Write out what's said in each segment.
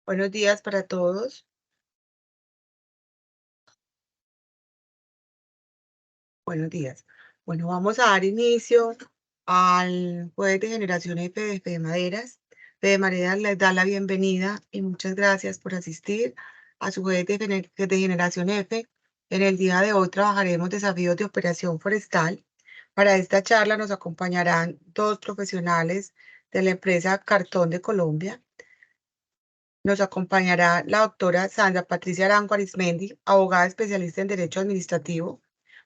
Buenos días para todos. Buenos días. Bueno, vamos a dar inicio al jueves de Generación F de Fede Maderas. Fede Maderas les da la bienvenida y muchas gracias por asistir a su jueves de Generación F. En el día de hoy trabajaremos desafíos de operación forestal. Para esta charla nos acompañarán dos profesionales de la empresa Cartón de Colombia. Nos acompañará la doctora Sandra Patricia Arango Arizmendi, abogada especialista en Derecho Administrativo,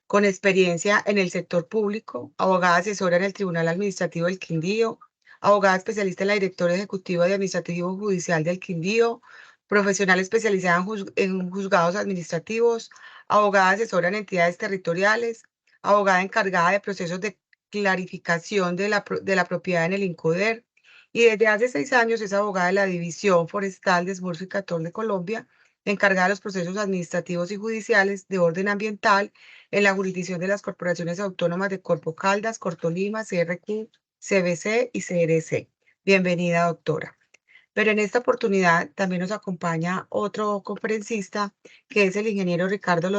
con experiencia en el sector público, abogada asesora en el Tribunal Administrativo del Quindío, abogada especialista en la Directora Ejecutiva de Administrativo Judicial del Quindío, profesional especializada en juzgados administrativos, abogada asesora en entidades territoriales, abogada encargada de procesos de clarificación de la propiedad en el INCODER, y desde hace 6 años es abogada de la División Forestal de Esmurzo y Cartón de Colombia, encargada de los procesos administrativos y judiciales de orden ambiental en la jurisdicción de las corporaciones autónomas de Corpo Caldas, Cortolima, CRQ, CBC y CRC. Bienvenida, doctora. Pero en esta oportunidad también nos acompaña otro conferencista, que es el ingeniero Ricardo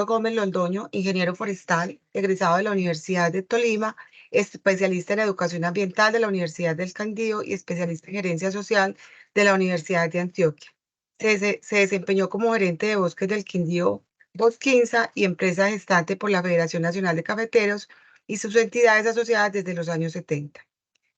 Gómez Londoño, ingeniero forestal, egresado de la Universidad de Tolima, especialista en educación ambiental de la Universidad del Quindío y especialista en gerencia social de la Universidad de Antioquia. Se desempeñó como gerente de bosques del Quindío Bosquinza y empresa gestante por la Federación Nacional de Cafeteros y sus entidades asociadas desde los años 70.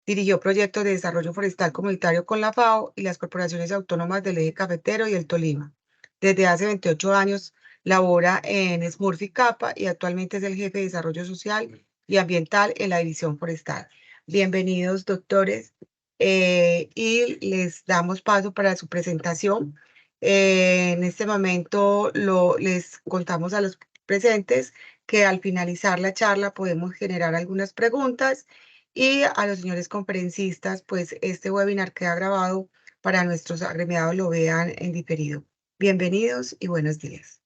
Dirigió proyectos de desarrollo forestal comunitario con la FAO y las corporaciones autónomas del eje cafetero y el Tolima. Desde hace 28 años labora en Smurfit Kappa y actualmente es el jefe de desarrollo social y ambiental en la división forestal. Bienvenidos, doctores, y les damos paso para su presentación. En este momento les contamos a los presentes que al finalizar la charla podemos generar algunas preguntas, y a los señores conferencistas, pues este webinar queda grabado para nuestros agremiados lo vean en diferido. Bienvenidos y buenos días.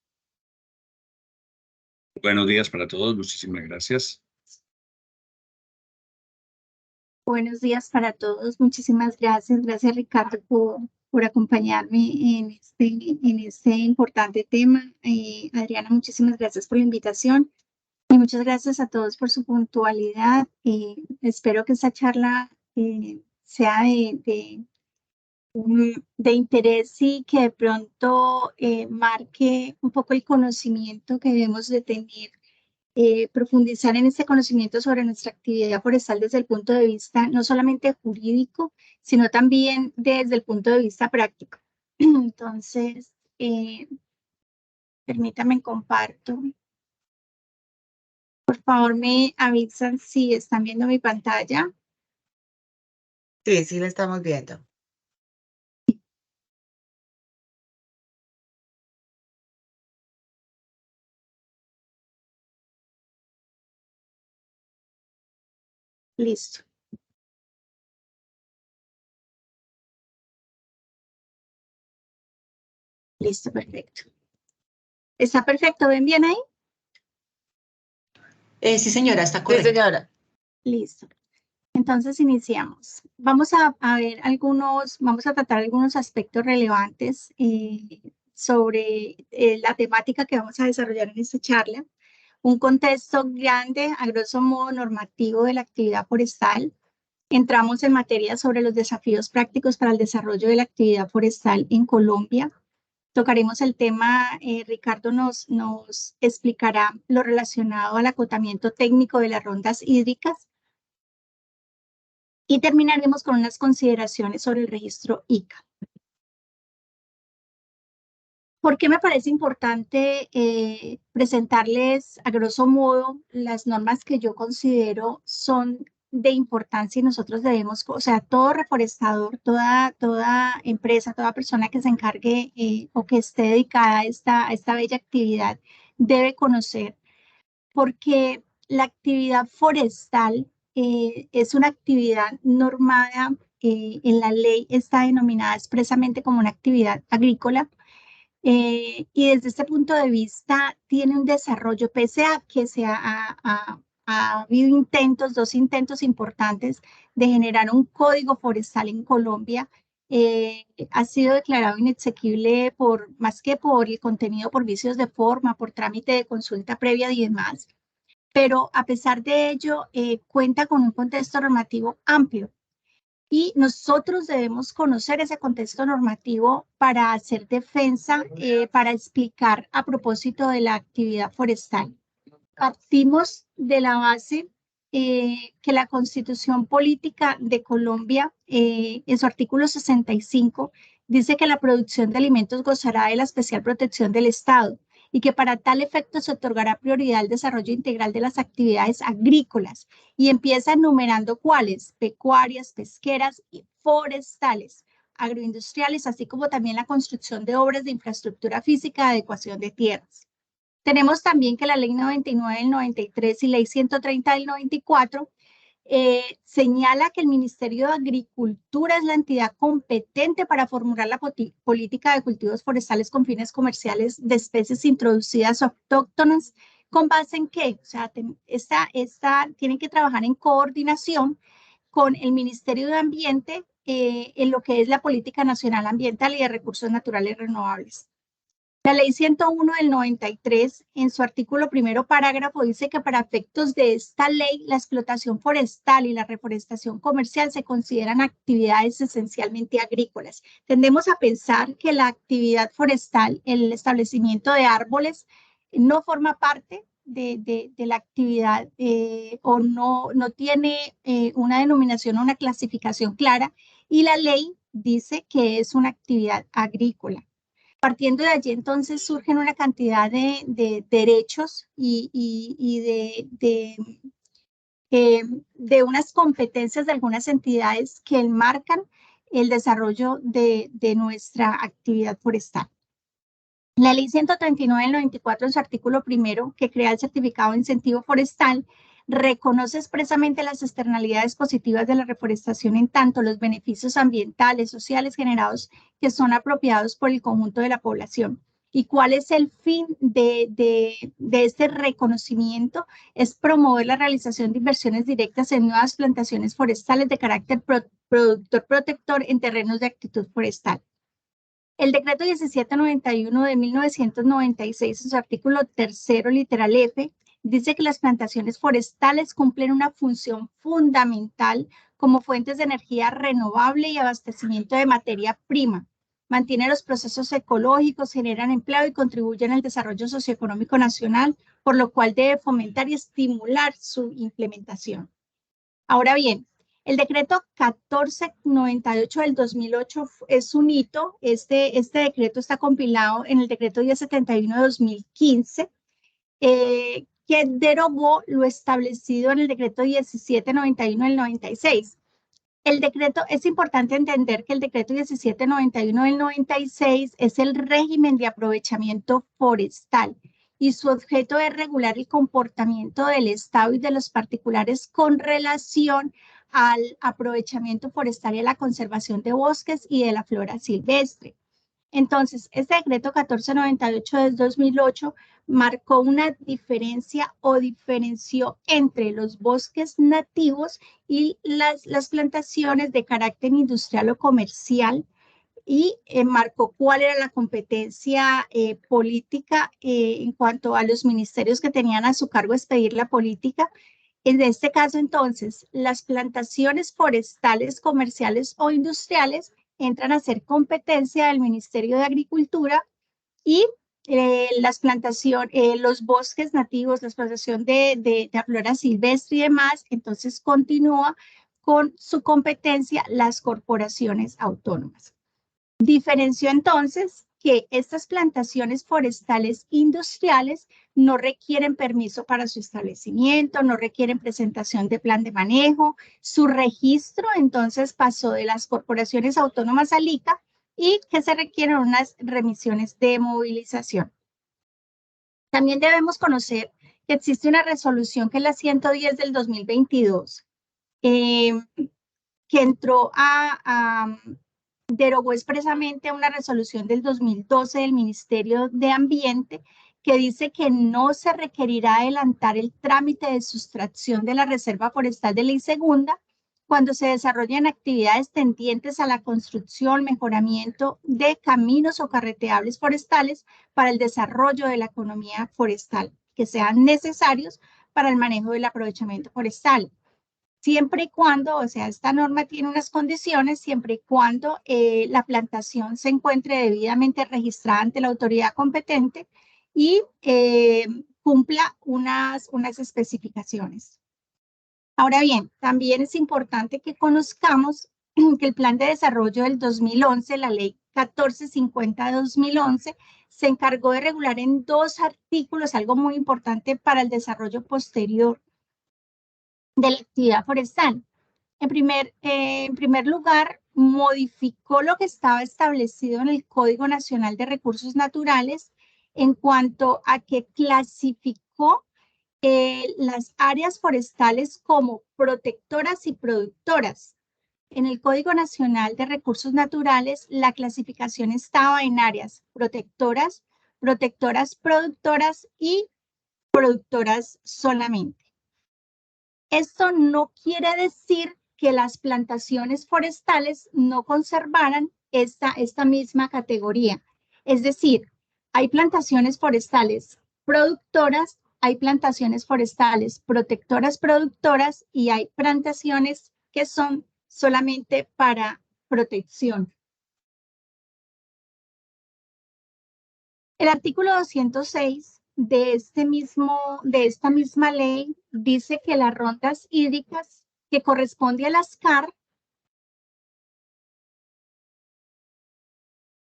Buenos días para todos, muchísimas gracias. Buenos días para todos, muchísimas gracias. Gracias, Ricardo, por acompañarme en este importante tema. Adriana, muchísimas gracias por la invitación y muchas gracias a todos por su puntualidad. Espero que esta charla sea de interés y que de pronto marque un poco el conocimiento que debemos de tener. Profundizar en este conocimiento sobre nuestra actividad forestal desde el punto de vista no solamente jurídico, sino también desde el punto de vista práctico. Entonces, permítanme comparto. Por favor, me avisan si están viendo mi pantalla. Sí, sí la estamos viendo. Listo. Listo, perfecto. ¿Está perfecto? ¿Ven bien ahí? Sí, señora, está correcto. Sí, señora. Listo. Entonces iniciamos. Vamos a tratar algunos aspectos relevantes sobre la temática que vamos a desarrollar en esta charla. Un contexto grande, a grosso modo normativo de la actividad forestal. Entramos en materia sobre los desafíos prácticos para el desarrollo de la actividad forestal en Colombia. Tocaremos el tema, Ricardo nos explicará lo relacionado al acotamiento técnico de las rondas hídricas. Y terminaremos con unas consideraciones sobre el registro ICA. ¿Por qué me parece importante presentarles a grosso modo las normas que yo considero son de importancia y nosotros debemos, o sea, todo reforestador, toda empresa, toda persona que se encargue o que esté dedicada a esta bella actividad debe conocer? Porque la actividad forestal es una actividad normada, en la ley está denominada expresamente como una actividad agrícola, y desde este punto de vista tiene un desarrollo, pese a que ha habido dos intentos importantes de generar un código forestal en Colombia. ha sido declarado inexequible más que por el contenido, por vicios de forma, por trámite de consulta previa y demás. Pero a pesar de ello, cuenta con un contexto normativo amplio. Y nosotros debemos conocer ese contexto normativo para hacer defensa, para explicar a propósito de la actividad forestal. Partimos de la base que la Constitución Política de Colombia, en su artículo 65, dice que la producción de alimentos gozará de la especial protección del Estado y que para tal efecto se otorgará prioridad al desarrollo integral de las actividades agrícolas, y empieza enumerando cuáles: pecuarias, pesqueras y forestales, agroindustriales, así como también la construcción de obras de infraestructura física de adecuación de tierras. Tenemos también que la Ley 99 del 93 y Ley 130 del 94 señala que el Ministerio de Agricultura es la entidad competente para formular la política de cultivos forestales con fines comerciales de especies introducidas o autóctonas. ¿Con base en qué? O sea, tienen que trabajar en coordinación con el Ministerio de Ambiente en lo que es la Política Nacional Ambiental y de Recursos Naturales Renovables. La Ley 101 del 93, en su artículo primero parágrafo, dice que para efectos de esta ley, la explotación forestal y la reforestación comercial se consideran actividades esencialmente agrícolas. Tendemos a pensar que la actividad forestal, el establecimiento de árboles, no forma parte de la actividad o no tiene una denominación o una clasificación clara, y la ley dice que es una actividad agrícola. Partiendo de allí, entonces, surgen una cantidad de derechos y de unas competencias de algunas entidades que enmarcan el desarrollo de nuestra actividad forestal. La Ley 139 del 94, en su artículo primero, que crea el certificado de incentivo forestal, reconoce expresamente las externalidades positivas de la reforestación, en tanto los beneficios ambientales, sociales generados que son apropiados por el conjunto de la población. ¿Y cuál es el fin de este reconocimiento? Es promover la realización de inversiones directas en nuevas plantaciones forestales de carácter productor protector en terrenos de actitud forestal. El decreto 1791 de 1996, en su artículo tercero, literal F, dice que las plantaciones forestales cumplen una función fundamental como fuentes de energía renovable y abastecimiento de materia prima. Mantienen los procesos ecológicos, generan empleo y contribuyen al desarrollo socioeconómico nacional, por lo cual debe fomentar y estimular su implementación. Ahora bien, el decreto 1498 del 2008 es un hito. Este decreto está compilado en el decreto 1071 de 2015, que derogó lo establecido en el decreto 1791 del 96. El decreto, es importante entender que el decreto 1791 del 96 es el régimen de aprovechamiento forestal y su objeto es regular el comportamiento del Estado y de los particulares con relación al aprovechamiento forestal y a la conservación de bosques y de la flora silvestre. Entonces, este decreto 1498 del 2008 marcó una diferencia o diferenció entre los bosques nativos y las plantaciones de carácter industrial o comercial, y marcó cuál era la competencia política en cuanto a los ministerios que tenían a su cargo expedir la política. En este caso, entonces, las plantaciones forestales, comerciales o industriales entran a ser competencia del Ministerio de Agricultura, y las plantaciones, los bosques nativos, la explotación de flora silvestre y demás, entonces continúa con su competencia las corporaciones autónomas. Diferenció entonces que estas plantaciones forestales industriales no requieren permiso para su establecimiento, no requieren presentación de plan de manejo. Su registro entonces pasó de las corporaciones autónomas al ICA, y que se requieren unas remisiones de movilización. También debemos conocer que existe una resolución, que es la 110 del 2022, que entró derogó expresamente una resolución del 2012 del Ministerio de Ambiente, que dice que no se requerirá adelantar el trámite de sustracción de la Reserva Forestal de Ley Segunda cuando se desarrollan actividades tendientes a la construcción, mejoramiento de caminos o carreteables forestales para el desarrollo de la economía forestal, que sean necesarios para el manejo del aprovechamiento forestal. Siempre y cuando, o sea, esta norma tiene unas condiciones, siempre y cuando la plantación se encuentre debidamente registrada ante la autoridad competente y cumpla unas especificaciones. Ahora bien, también es importante que conozcamos que el Plan de Desarrollo del 2011, la Ley 1450 de 2011, se encargó de regular en 2 artículos algo muy importante para el desarrollo posterior de la actividad forestal. En primer lugar, modificó lo que estaba establecido en el Código Nacional de Recursos Naturales en cuanto a que clasificó las áreas forestales como protectoras y productoras. En el Código Nacional de Recursos Naturales, la clasificación estaba en áreas protectoras, protectoras productoras y productoras solamente. Esto no quiere decir que las plantaciones forestales no conservaran esta misma categoría. Es decir, hay plantaciones forestales productoras, hay plantaciones forestales protectoras productoras y hay plantaciones que son solamente para protección. El artículo 206 de esta misma ley dice que las rondas hídricas que corresponde a las CAR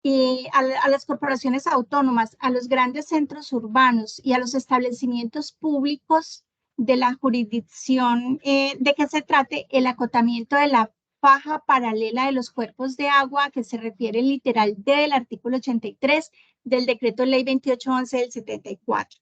y a las corporaciones autónomas, a los grandes centros urbanos y a los establecimientos públicos de la jurisdicción de que se trate el acotamiento de la faja paralela de los cuerpos de agua, que se refiere literal del artículo 83 del decreto ley 2811 del 74.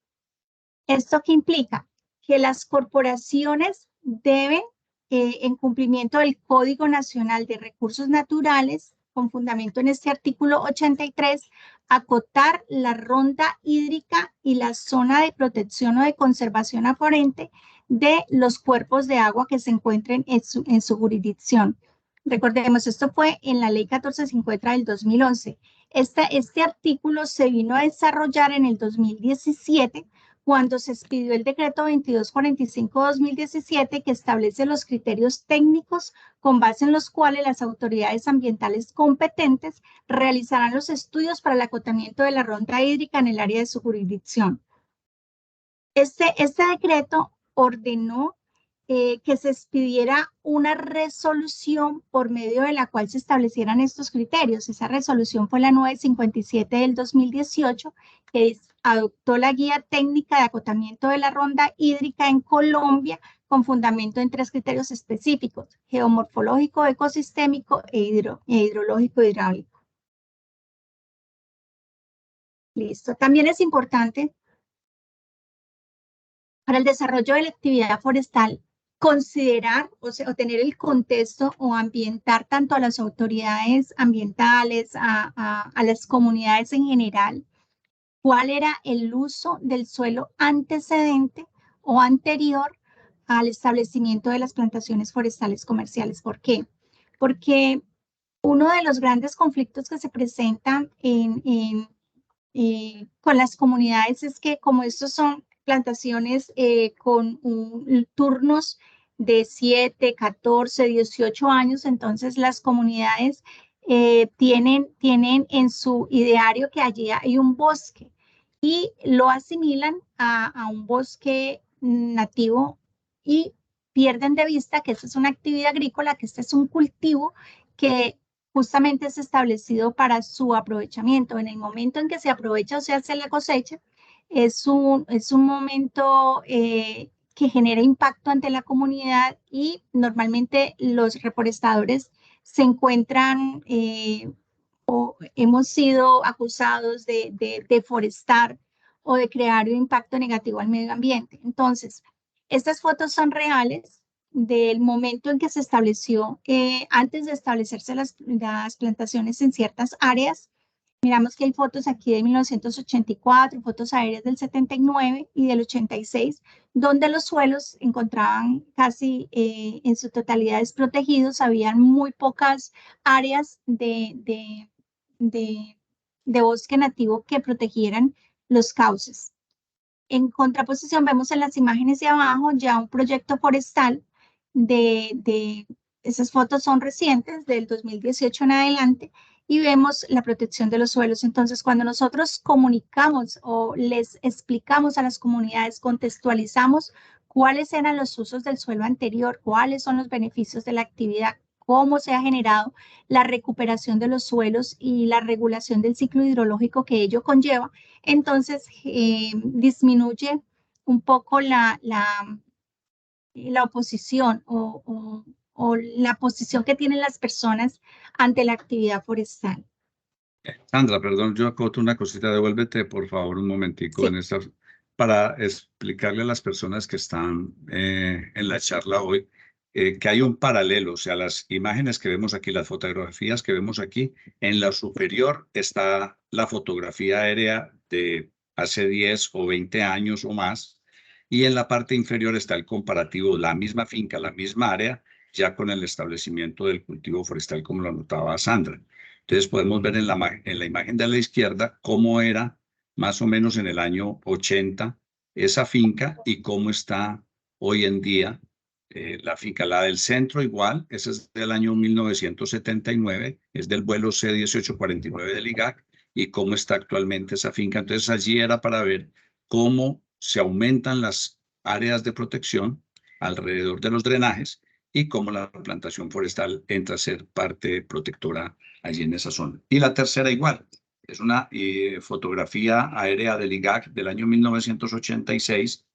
¿Esto qué implica? Que las corporaciones deben, en cumplimiento del Código Nacional de Recursos Naturales, con fundamento en este artículo 83, acotar la ronda hídrica y la zona de protección o de conservación aferente de los cuerpos de agua que se encuentren en su jurisdicción. Recordemos, esto fue en la ley 1450 del 2011. Este artículo se vino a desarrollar en el 2017 cuando se expidió el decreto 2245-2017 que establece los criterios técnicos con base en los cuales las autoridades ambientales competentes realizarán los estudios para el acotamiento de la ronda hídrica en el área de su jurisdicción. Este decreto ordenó que se expidiera una resolución por medio de la cual se establecieran estos criterios. Esa resolución fue la 957 del 2018, que adoptó la guía técnica de acotamiento de la ronda hídrica en Colombia con fundamento en 3 criterios específicos: geomorfológico, ecosistémico e hidrológico hidráulico. Listo. También es importante para el desarrollo de la actividad forestal considerar o tener el contexto o ambientar tanto a las autoridades ambientales, a las comunidades en general, cuál era el uso del suelo antecedente o anterior al establecimiento de las plantaciones forestales comerciales. ¿Por qué? Porque uno de los grandes conflictos que se presentan con las comunidades es que, como estos son plantaciones con turnos de 7, 14, 18 años, entonces las comunidades tienen en su ideario que allí hay un bosque y lo asimilan a un bosque nativo y pierden de vista que esta es una actividad agrícola, que este es un cultivo que justamente es establecido para su aprovechamiento. En el momento en que se aprovecha o se hace la cosecha, es un momento que genera impacto ante la comunidad y normalmente los reforestadores se encuentran o hemos sido acusados de deforestar o de crear un impacto negativo al medio ambiente. Entonces, estas fotos son reales del momento en que se estableció, antes de establecerse las plantaciones en ciertas áreas, Miramos que hay fotos aquí de 1984, fotos aéreas del 79 y del 86, donde los suelos encontraban casi en su totalidad desprotegidos. Habían muy pocas áreas de bosque nativo que protegieran los cauces. En contraposición, vemos en las imágenes de abajo ya un proyecto forestal esas fotos son recientes, del 2018 en adelante, y vemos la protección de los suelos. Entonces, cuando nosotros comunicamos o les explicamos a las comunidades, contextualizamos cuáles eran los usos del suelo anterior, cuáles son los beneficios de la actividad, cómo se ha generado la recuperación de los suelos y la regulación del ciclo hidrológico que ello conlleva, entonces disminuye un poco la oposición o la posición que tienen las personas ante la actividad forestal. Sandra, perdón, yo acoto una cosita, devuélvete por favor un momentico Sí. para explicarle a las personas que están en la charla hoy que hay un paralelo, o sea, las imágenes que vemos aquí, las fotografías que vemos aquí, en la superior está la fotografía aérea de hace 10 o 20 años o más, y en la parte inferior está el comparativo, la misma finca, la misma área, ya con el establecimiento del cultivo forestal, como lo anotaba Sandra. Entonces podemos ver en la imagen de la izquierda cómo era más o menos en el año 80 esa finca y cómo está hoy en día la finca. La del centro igual, esa es del año 1979, es del vuelo C-1849 del IGAC, y cómo está actualmente esa finca. Entonces allí era para ver cómo se aumentan las áreas de protección alrededor de los drenajes y cómo la plantación forestal entra a ser parte protectora allí en esa zona. Y la tercera igual, es una fotografía aérea del IGAC del año 1986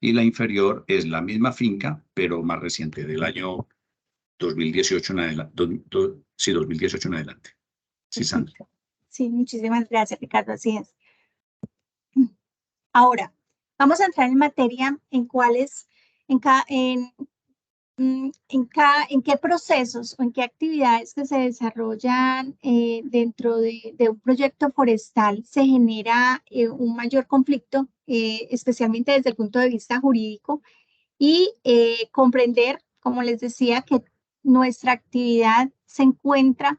y la inferior es la misma finca, pero más reciente, del año 2018 en adelante. Sí, 2018 en adelante. Sí, Sandra. Sí, muchísimas gracias, Ricardo, así es. Ahora, vamos a entrar en materia en cuáles, en qué procesos o en qué actividades que se desarrollan dentro de un proyecto forestal se genera un mayor conflicto, especialmente desde el punto de vista jurídico, y comprender, como les decía, que nuestra actividad se encuentra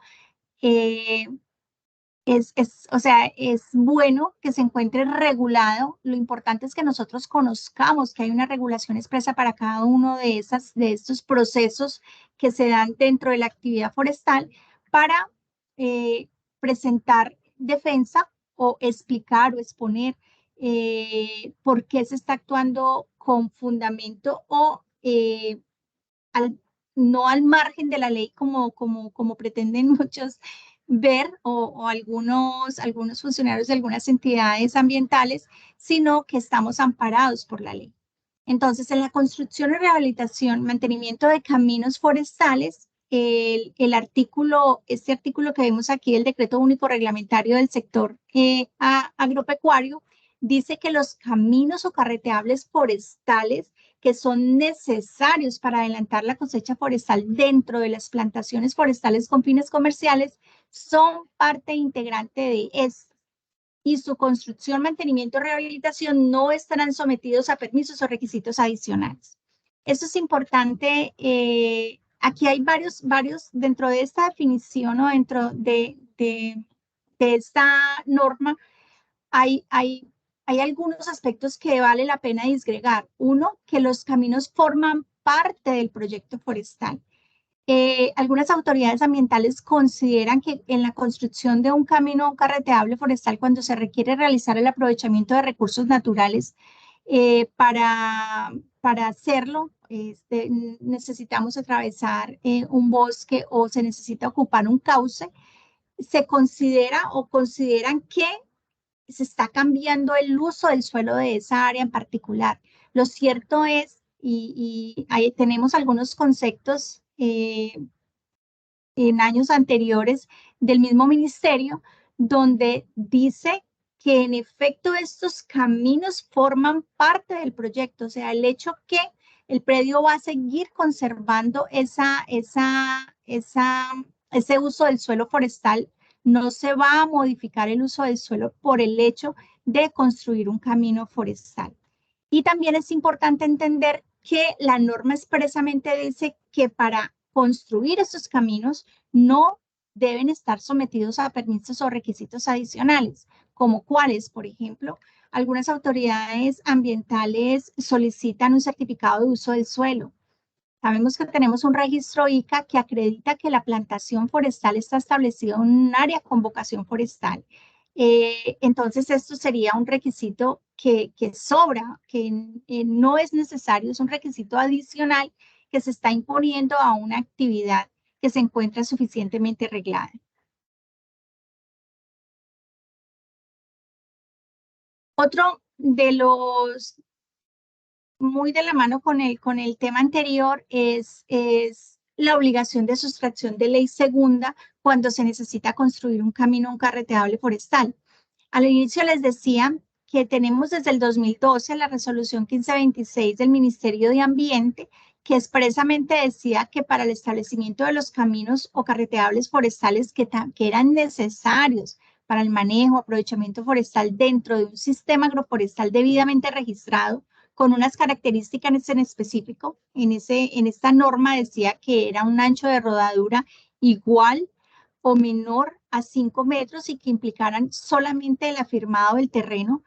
o sea, es bueno que se encuentre regulado. Lo importante es que nosotros conozcamos que hay una regulación expresa para cada uno de estos procesos que se dan dentro de la actividad forestal para presentar defensa o explicar o exponer por qué se está actuando con fundamento o no al margen de la ley como pretenden muchos ver o algunos funcionarios de algunas entidades ambientales, sino que estamos amparados por la ley. Entonces, en la construcción y rehabilitación, mantenimiento de caminos forestales, este artículo que vemos aquí, el Decreto Único Reglamentario del Sector Agropecuario, dice que los caminos o carreteables forestales que son necesarios para adelantar la cosecha forestal dentro de las plantaciones forestales con fines comerciales son parte integrante de esto. Y su construcción, mantenimiento y rehabilitación no estarán sometidos a permisos o requisitos adicionales. Eso es importante. Aquí hay varios, dentro de esta definición o dentro de esta norma, hay algunos aspectos que vale la pena disgregar. Uno, que los caminos forman parte del proyecto forestal. Algunas autoridades ambientales consideran que en la construcción de un camino carreteable forestal, cuando se requiere realizar el aprovechamiento de recursos naturales, para hacerlo, necesitamos atravesar un bosque o se necesita ocupar un cauce, se considera o consideran que se está cambiando el uso del suelo de esa área en particular. Lo cierto es, y ahí tenemos algunos conceptos en años anteriores del mismo ministerio, donde dice que en efecto estos caminos forman parte del proyecto, o sea, el hecho que el predio va a seguir conservando ese uso del suelo forestal No se va a modificar el uso del suelo por el hecho de construir un camino forestal. Y también es importante entender que la norma expresamente dice que para construir estos caminos no deben estar sometidos a permisos o requisitos adicionales, como cuáles, por ejemplo, algunas autoridades ambientales solicitan un certificado de uso del suelo. Sabemos que tenemos un registro ICA que acredita que la plantación forestal está establecida en un área con vocación forestal. Entonces, esto sería un requisito que sobra, que no es necesario, es un requisito adicional que se está imponiendo a una actividad que se encuentra suficientemente reglada. Otro de los, muy de la mano con el tema anterior, es la obligación de sustracción de ley segunda cuando se necesita construir un camino, un carreteable forestal. Al inicio les decía que tenemos desde el 2012 la resolución 1526 del Ministerio de Ambiente, que expresamente decía que para el establecimiento de los caminos o carreteables forestales que eran necesarios para el manejo, aprovechamiento forestal dentro de un sistema agroforestal debidamente registrado, con unas características en específico, en esta norma decía que era un ancho de rodadura igual o menor a 5 metros y que implicaran solamente el afirmado del terreno,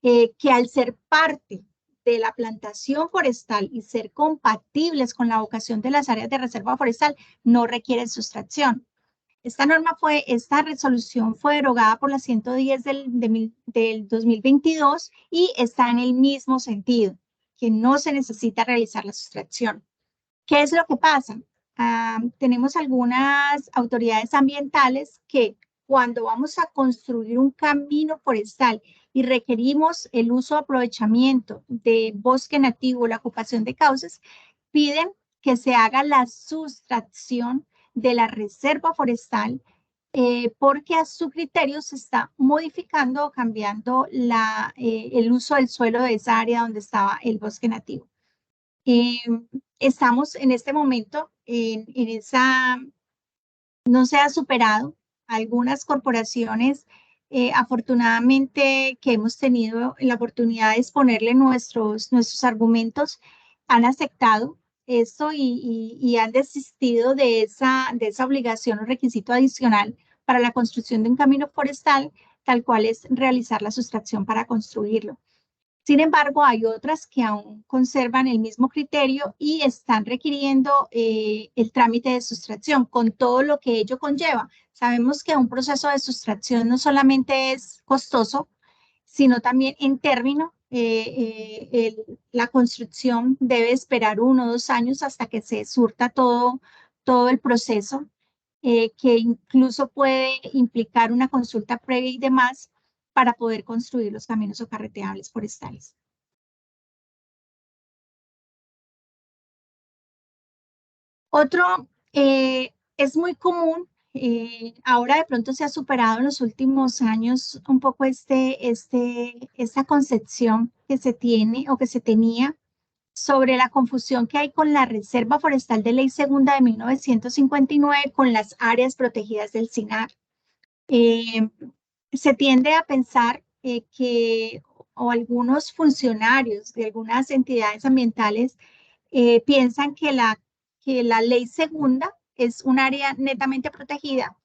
que al ser parte de la plantación forestal y ser compatibles con la vocación de las áreas de reserva forestal, no requieren sustracción. Esta resolución fue derogada por la 110 del 2022 y está en el mismo sentido, que no se necesita realizar la sustracción. ¿Qué es lo que pasa? Tenemos algunas autoridades ambientales que cuando vamos a construir un camino forestal y requerimos el uso o aprovechamiento de bosque nativo, la ocupación de cauces, piden que se haga la sustracción de la reserva forestal porque a su criterio se está modificando o cambiando el uso del suelo de esa área donde estaba el bosque nativo. Estamos en este momento en esa, no se ha superado. Algunas corporaciones, afortunadamente, que hemos tenido la oportunidad de exponerle nuestros argumentos, han aceptado esto y han desistido de esa obligación o requisito adicional para la construcción de un camino forestal, tal cual es realizar la sustracción para construirlo. Sin embargo, hay otras que aún conservan el mismo criterio y están requiriendo el trámite de sustracción con todo lo que ello conlleva. Sabemos que un proceso de sustracción no solamente es costoso, sino también en término, la construcción debe esperar 1 o 2 años hasta que se surta todo el proceso, que incluso puede implicar una consulta previa y demás para poder construir los caminos o carreteables forestales. Otro, es muy común, ahora de pronto se ha superado en los últimos años un poco esta concepción que se tiene o que se tenía sobre la confusión que hay con la Reserva Forestal de Ley Segunda de 1959 con las áreas protegidas del SINAR. Se tiende a pensar o algunos funcionarios de algunas entidades ambientales piensan que la ley segunda es un área netamente protegida.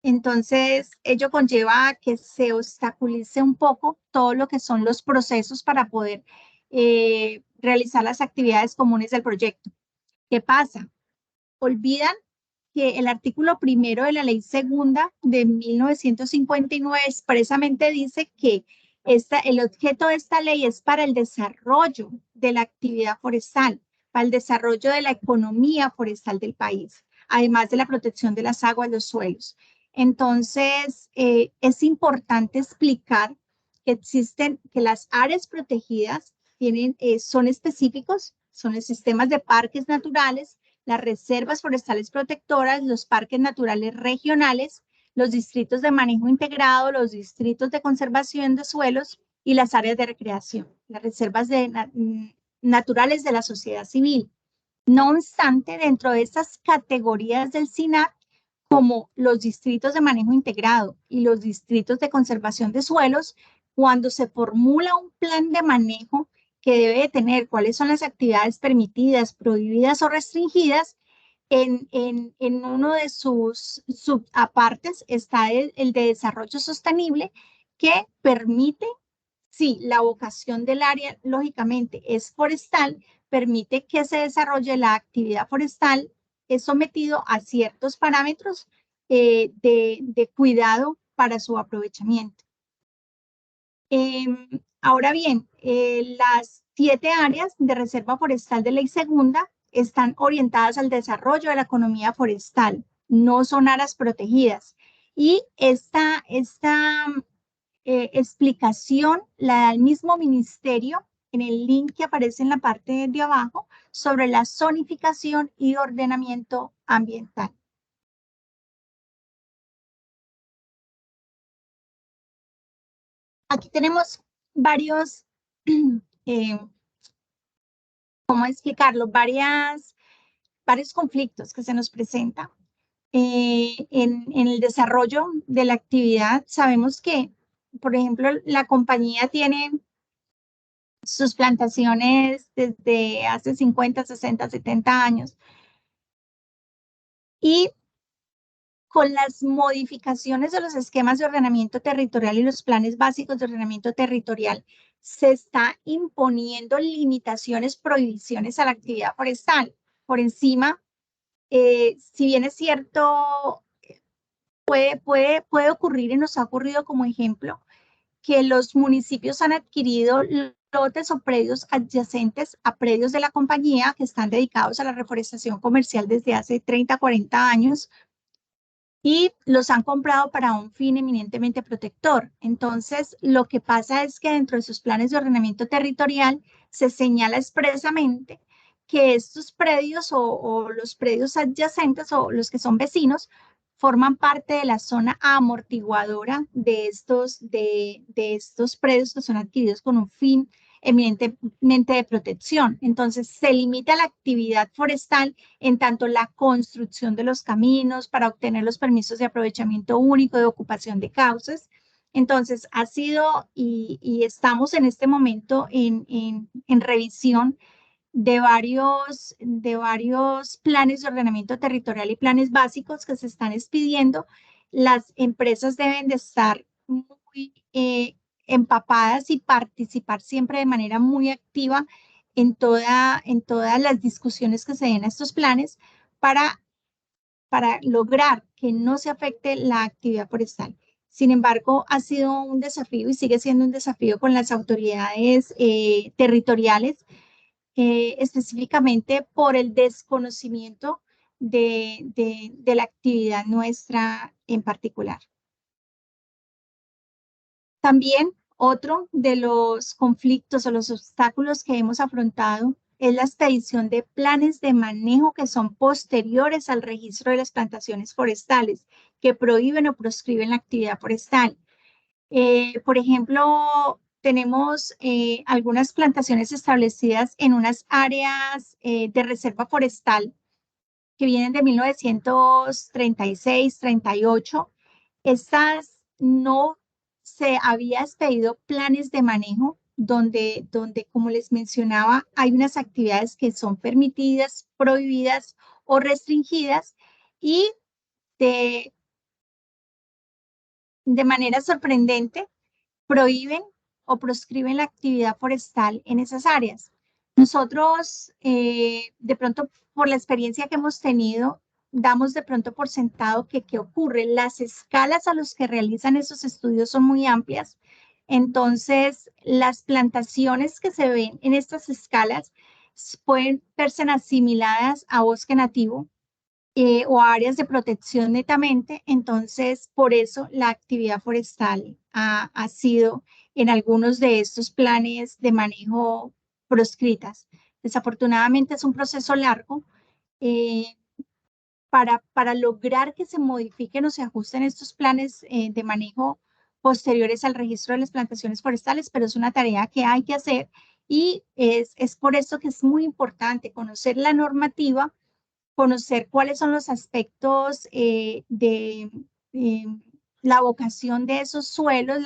Entonces, ello conlleva a que se obstaculice un poco todo lo que son los procesos para poder realizar las actividades comunes del proyecto. ¿Qué pasa? Olvidan que el artículo 1 de la ley segunda de 1959 expresamente dice que el objeto de esta ley es para el desarrollo de la actividad forestal, para el desarrollo de la economía forestal del país, además de la protección de las aguas, los suelos. Entonces, es importante explicar que las áreas protegidas son específicos, son los sistemas de parques naturales, las reservas forestales protectoras, los parques naturales regionales, los distritos de manejo integrado, los distritos de conservación de suelos y las áreas de recreación, las reservas naturales de la sociedad civil. No obstante, dentro de estas categorías del SINAR como los distritos de manejo integrado y los distritos de conservación de suelos, cuando se formula un plan de manejo que debe de tener cuáles son las actividades permitidas, prohibidas o restringidas, en uno de sus subapartes está el de desarrollo sostenible, que permite, sí, la vocación del área, lógicamente, es forestal, permite que se desarrolle la actividad forestal, es sometido a ciertos parámetros de cuidado para su aprovechamiento. Ahora bien, las 7 áreas de reserva forestal de ley segunda están orientadas al desarrollo de la economía forestal, no son áreas protegidas. Y esta explicación la da el mismo ministerio en el link que aparece en la parte de abajo sobre la zonificación y ordenamiento ambiental. Aquí tenemos varios, ¿cómo explicarlo? Varios conflictos que se nos presentan en el desarrollo de la actividad. Sabemos que, por ejemplo, la compañía tiene sus plantaciones desde hace 50, 60, 70 años. Y con las modificaciones de los esquemas de ordenamiento territorial y los planes básicos de ordenamiento territorial, se está imponiendo limitaciones, prohibiciones a la actividad forestal. Por encima, si bien es cierto, puede ocurrir y nos ha ocurrido como ejemplo, que los municipios han adquirido lotes o predios adyacentes a predios de la compañía que están dedicados a la reforestación comercial desde hace 30, 40 años y los han comprado para un fin eminentemente protector. Entonces, lo que pasa es que dentro de sus planes de ordenamiento territorial se señala expresamente que estos predios o los predios adyacentes o los que son vecinos forman parte de la zona amortiguadora de estos predios que son adquiridos con un fin eminentemente de protección. Entonces, se limita la actividad forestal en tanto la construcción de los caminos para obtener los permisos de aprovechamiento único de ocupación de cauces. Entonces, ha sido y estamos en este momento en revisión de varios planes de ordenamiento territorial y planes básicos que se están expidiendo. Las empresas deben de estar muy empapadas y participar siempre de manera muy activa en todas las discusiones que se den a estos planes para lograr que no se afecte la actividad forestal. Sin embargo, ha sido un desafío y sigue siendo un desafío con las autoridades territoriales, específicamente por el desconocimiento de la actividad nuestra en particular. También otro de los conflictos o los obstáculos que hemos afrontado es la expedición de planes de manejo que son posteriores al registro de las plantaciones forestales, que prohíben o proscriben la actividad forestal. Por ejemplo, tenemos algunas plantaciones establecidas en unas áreas de reserva forestal que vienen de 1936, 38. Estas no se había expedido planes de manejo donde, como les mencionaba, hay unas actividades que son permitidas, prohibidas o restringidas y de manera sorprendente prohíben o proscriben la actividad forestal en esas áreas. Nosotros, de pronto, por la experiencia que hemos tenido, damos de pronto por sentado que ¿qué ocurre? Las escalas a las que realizan esos estudios son muy amplias. Entonces, las plantaciones que se ven en estas escalas pueden verse asimiladas a bosque nativo, o áreas de protección netamente. Entonces, por eso la actividad forestal ha sido en algunos de estos planes de manejo proscritas. Desafortunadamente es un proceso largo para lograr que se modifiquen o se ajusten estos planes de manejo posteriores al registro de las plantaciones forestales, pero es una tarea que hay que hacer y es por eso que es muy importante conocer la normativa conocer cuáles son los aspectos de la vocación de esos suelos.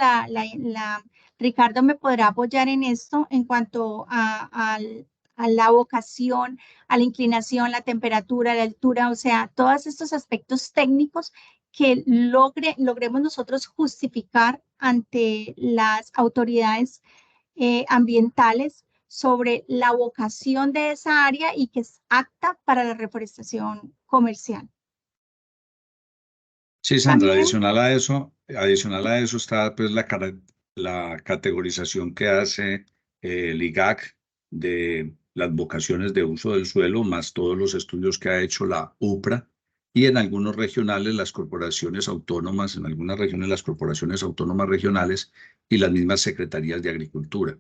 Ricardo me podrá apoyar en esto en cuanto a la vocación, a la inclinación, la temperatura, la altura, o sea, todos estos aspectos técnicos que logremos nosotros justificar ante las autoridades ambientales sobre la vocación de esa área y que es apta para la reforestación comercial. Sí, Sandra, También, adicional a eso está pues la categorización que hace el IGAC de las vocaciones de uso del suelo, más todos los estudios que ha hecho la UPRA, y en algunos regionales las corporaciones autónomas, en algunas regiones las corporaciones autónomas regionales y las mismas secretarías de Agricultura.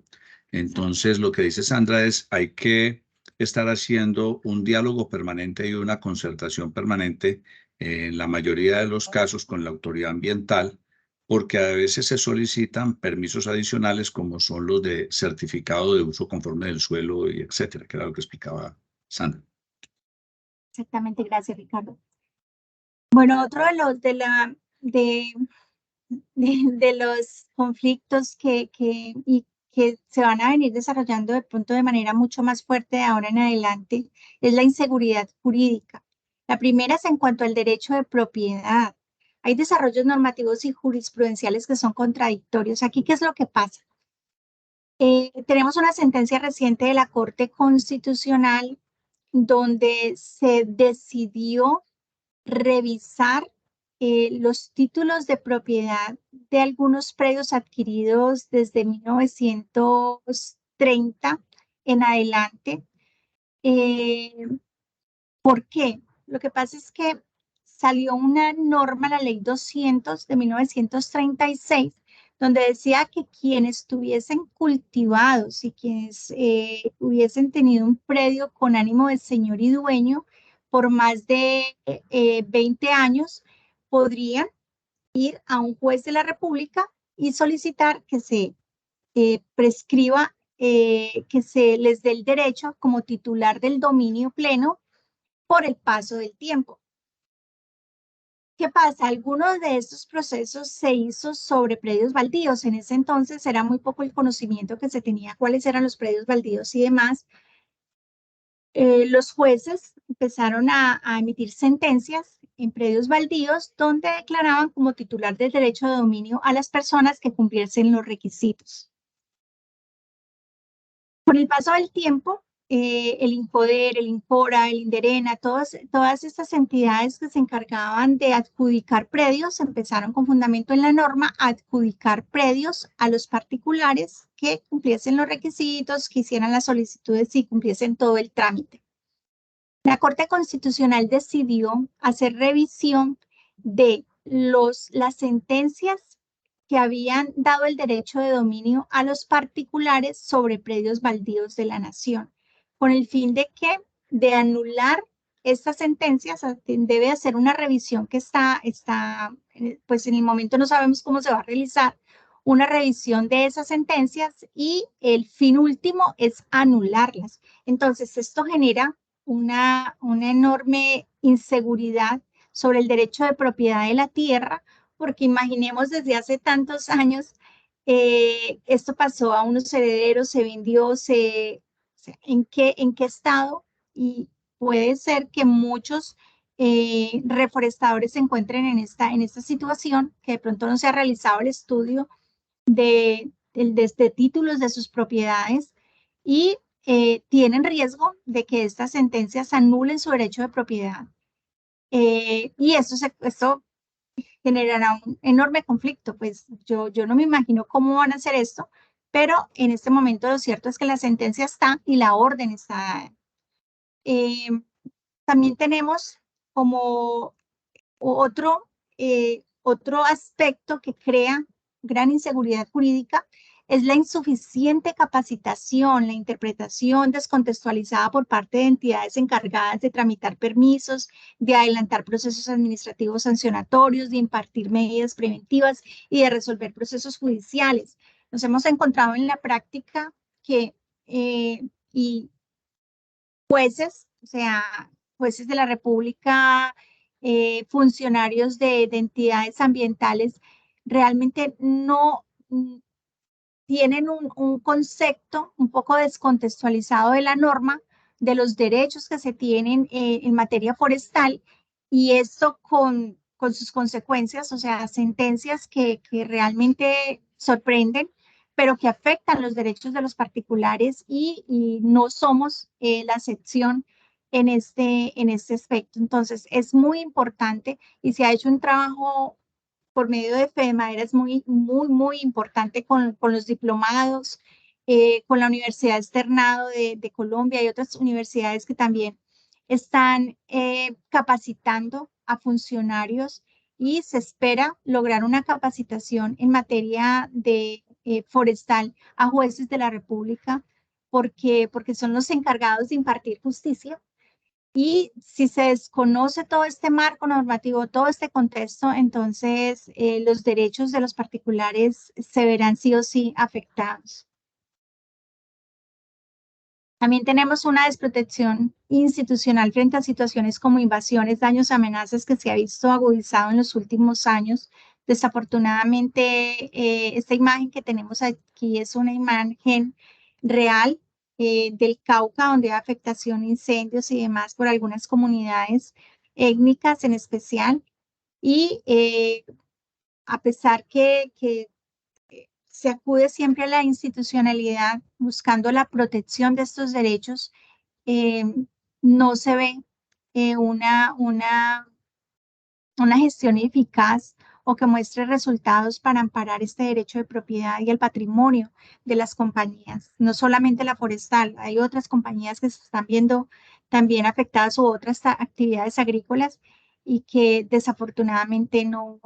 Entonces, lo que dice Sandra es, hay que estar haciendo un diálogo permanente y una concertación permanente en la mayoría de los casos con la autoridad ambiental, porque a veces se solicitan permisos adicionales como son los de certificado de uso conforme del suelo y etcétera, que era lo que explicaba Sandra. exactamente, gracias, Ricardo. Bueno, otro de los conflictos que se van a venir desarrollando de pronto de manera mucho más fuerte de ahora en adelante es la inseguridad jurídica. La primera es en cuanto al derecho de propiedad. Hay desarrollos normativos y jurisprudenciales que son contradictorios. Aquí, ¿qué es lo que pasa? Tenemos una sentencia reciente de la Corte Constitucional donde se decidió revisar los títulos de propiedad de algunos predios adquiridos desde 1930 en adelante. ¿Por qué? Lo que pasa es que salió una norma, la Ley 200 de 1936, donde decía que quienes tuviesen cultivados y quienes hubiesen tenido un predio con ánimo de señor y dueño por más de 20 años, podrían ir a un juez de la República y solicitar que se prescriba, que se les dé el derecho como titular del dominio pleno por el paso del tiempo. ¿Qué pasa? Algunos de estos procesos se hizo sobre predios baldíos. En ese entonces era muy poco el conocimiento que se tenía, cuáles eran los predios baldíos y demás. Los jueces empezaron a emitir sentencias en predios baldíos donde declaraban como titular del derecho de dominio a las personas que cumpliesen los requisitos. Con el paso del tiempo, el INCODER, el INCORA, el INDERENA, todas estas entidades que se encargaban de adjudicar predios empezaron con fundamento en la norma a adjudicar predios a los particulares que cumpliesen los requisitos, que hicieran las solicitudes y cumpliesen todo el trámite. La Corte Constitucional decidió hacer revisión de las sentencias que habían dado el derecho de dominio a los particulares sobre predios baldíos de la nación, con el fin de anular estas sentencias. Debe hacer una revisión que pues en el momento no sabemos cómo se va a realizar, una revisión de esas sentencias y el fin último es anularlas. Entonces, esto genera una enorme inseguridad sobre el derecho de propiedad de la tierra, porque imaginemos desde hace tantos años, esto pasó a unos herederos, se vendió, ¿en qué estado? Y puede ser que muchos reforestadores se encuentren en esta situación, que de pronto no se ha realizado el estudio de títulos de sus propiedades y tienen riesgo de que estas sentencias anulen su derecho de propiedad. Y esto generará un enorme conflicto. Pues yo no me imagino cómo van a hacer esto, pero en este momento lo cierto es que la sentencia está y la orden está. También tenemos como otro aspecto que crea gran inseguridad jurídica es la insuficiente capacitación, la interpretación descontextualizada por parte de entidades encargadas de tramitar permisos, de adelantar procesos administrativos sancionatorios, de impartir medidas preventivas y de resolver procesos judiciales. Nos hemos encontrado en la práctica que y jueces, o sea, jueces de la República, funcionarios de entidades ambientales, realmente no tienen un concepto un poco descontextualizado de la norma, de los derechos que se tienen en materia forestal, y esto con sus consecuencias, o sea, sentencias que realmente sorprenden, pero que afectan los derechos de los particulares y no somos la excepción en este aspecto. Entonces, es muy importante y se ha hecho un trabajo por medio de FEDEMADERA es muy importante con los diplomados, con la Universidad Externado de Colombia y otras universidades que también están capacitando a funcionarios, y se espera lograr una capacitación en materia de forestal a jueces de la República, porque son los encargados de impartir justicia. Y si se desconoce todo este marco normativo, todo este contexto, entonces los derechos de los particulares se verán sí o sí afectados. También tenemos una desprotección institucional frente a situaciones como invasiones, daños, amenazas que se ha visto agudizado en los últimos años. Desafortunadamente, esta imagen que tenemos aquí es una imagen real del Cauca, donde hay afectación, incendios y demás por algunas comunidades étnicas en especial. Y a pesar que se acude siempre a la institucionalidad buscando la protección de estos derechos, eh, no se ve una gestión eficaz o que muestre resultados para amparar este derecho de propiedad y el patrimonio de las compañías, no solamente la forestal, hay otras compañías que se están viendo también afectadas u otras actividades agrícolas y que desafortunadamente no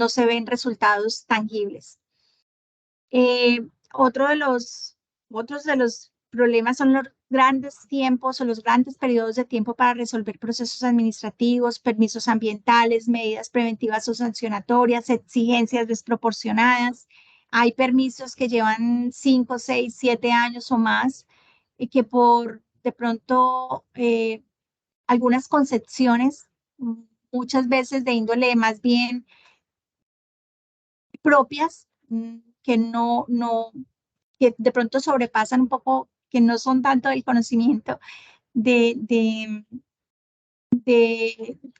se ven resultados tangibles. Otros de los problemas son los grandes tiempos o los grandes periodos de tiempo para resolver procesos administrativos, permisos ambientales, medidas preventivas o sancionatorias, exigencias desproporcionadas. Hay permisos que llevan 5, 6, 7 años o más y que por de pronto algunas concepciones, muchas veces de índole más bien propias, que de pronto sobrepasan un poco, que no son tanto del conocimiento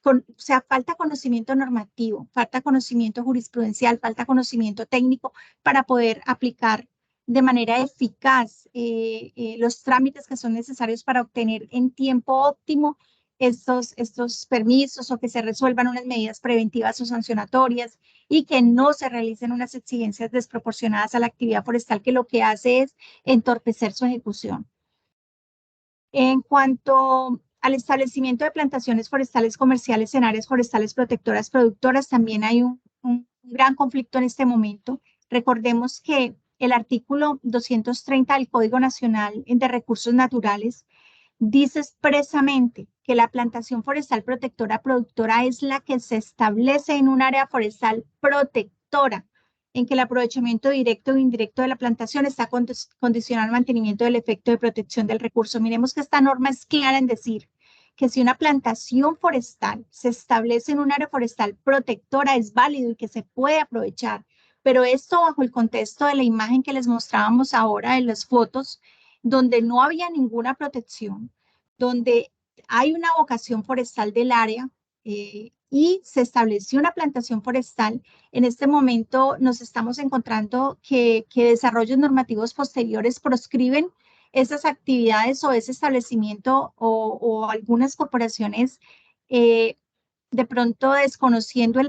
o sea, falta conocimiento normativo, falta conocimiento jurisprudencial, falta conocimiento técnico para poder aplicar de manera eficaz los trámites que son necesarios para obtener en tiempo óptimo estos permisos, o que se resuelvan unas medidas preventivas o sancionatorias y que no se realicen unas exigencias desproporcionadas a la actividad forestal, que lo que hace es entorpecer su ejecución. En cuanto al establecimiento de plantaciones forestales comerciales en áreas forestales protectoras productoras, también hay un gran conflicto en este momento. Recordemos que el artículo 230 del Código Nacional de Recursos Naturales dice expresamente que la plantación forestal protectora productora es la que se establece en un área forestal protectora, en que el aprovechamiento directo o indirecto de la plantación está condicionado al mantenimiento del efecto de protección del recurso. Miremos que esta norma es clara en decir que si una plantación forestal se establece en un área forestal protectora es válido y que se puede aprovechar, pero esto bajo el contexto de la imagen que les mostrábamos ahora en las fotos, donde no había ninguna protección, donde hay una vocación forestal del área y se estableció una plantación forestal. En este momento nos estamos encontrando que desarrollos normativos posteriores proscriben esas actividades o ese establecimiento, o algunas corporaciones de pronto desconociendo el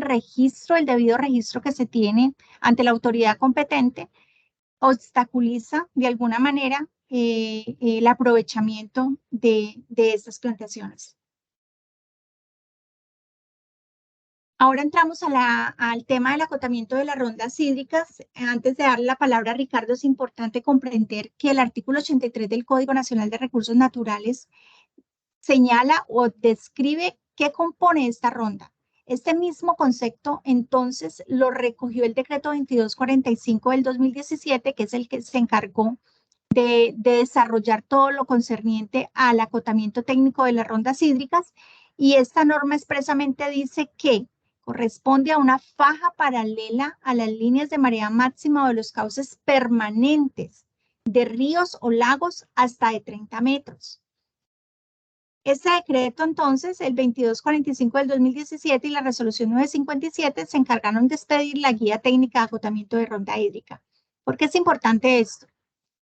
debido registro que se tiene ante la autoridad competente, obstaculiza de alguna manera el aprovechamiento de estas plantaciones. Ahora entramos al tema del acotamiento de las rondas hídricas. Antes de darle la palabra a Ricardo, es importante comprender que el artículo 83 del Código Nacional de Recursos Naturales señala o describe qué compone esta ronda. Este mismo concepto, entonces, lo recogió el decreto 2245 del 2017, que es el que se encargó de desarrollar todo lo concerniente al acotamiento técnico de las rondas hídricas, y esta norma expresamente dice que corresponde a una faja paralela a las líneas de marea máxima o de los cauces permanentes de ríos o lagos hasta de 30 metros. Este decreto, entonces, el 2245 del 2017 y la resolución 957 se encargaron de expedir la guía técnica de acotamiento de ronda hídrica. ¿Por qué es importante esto?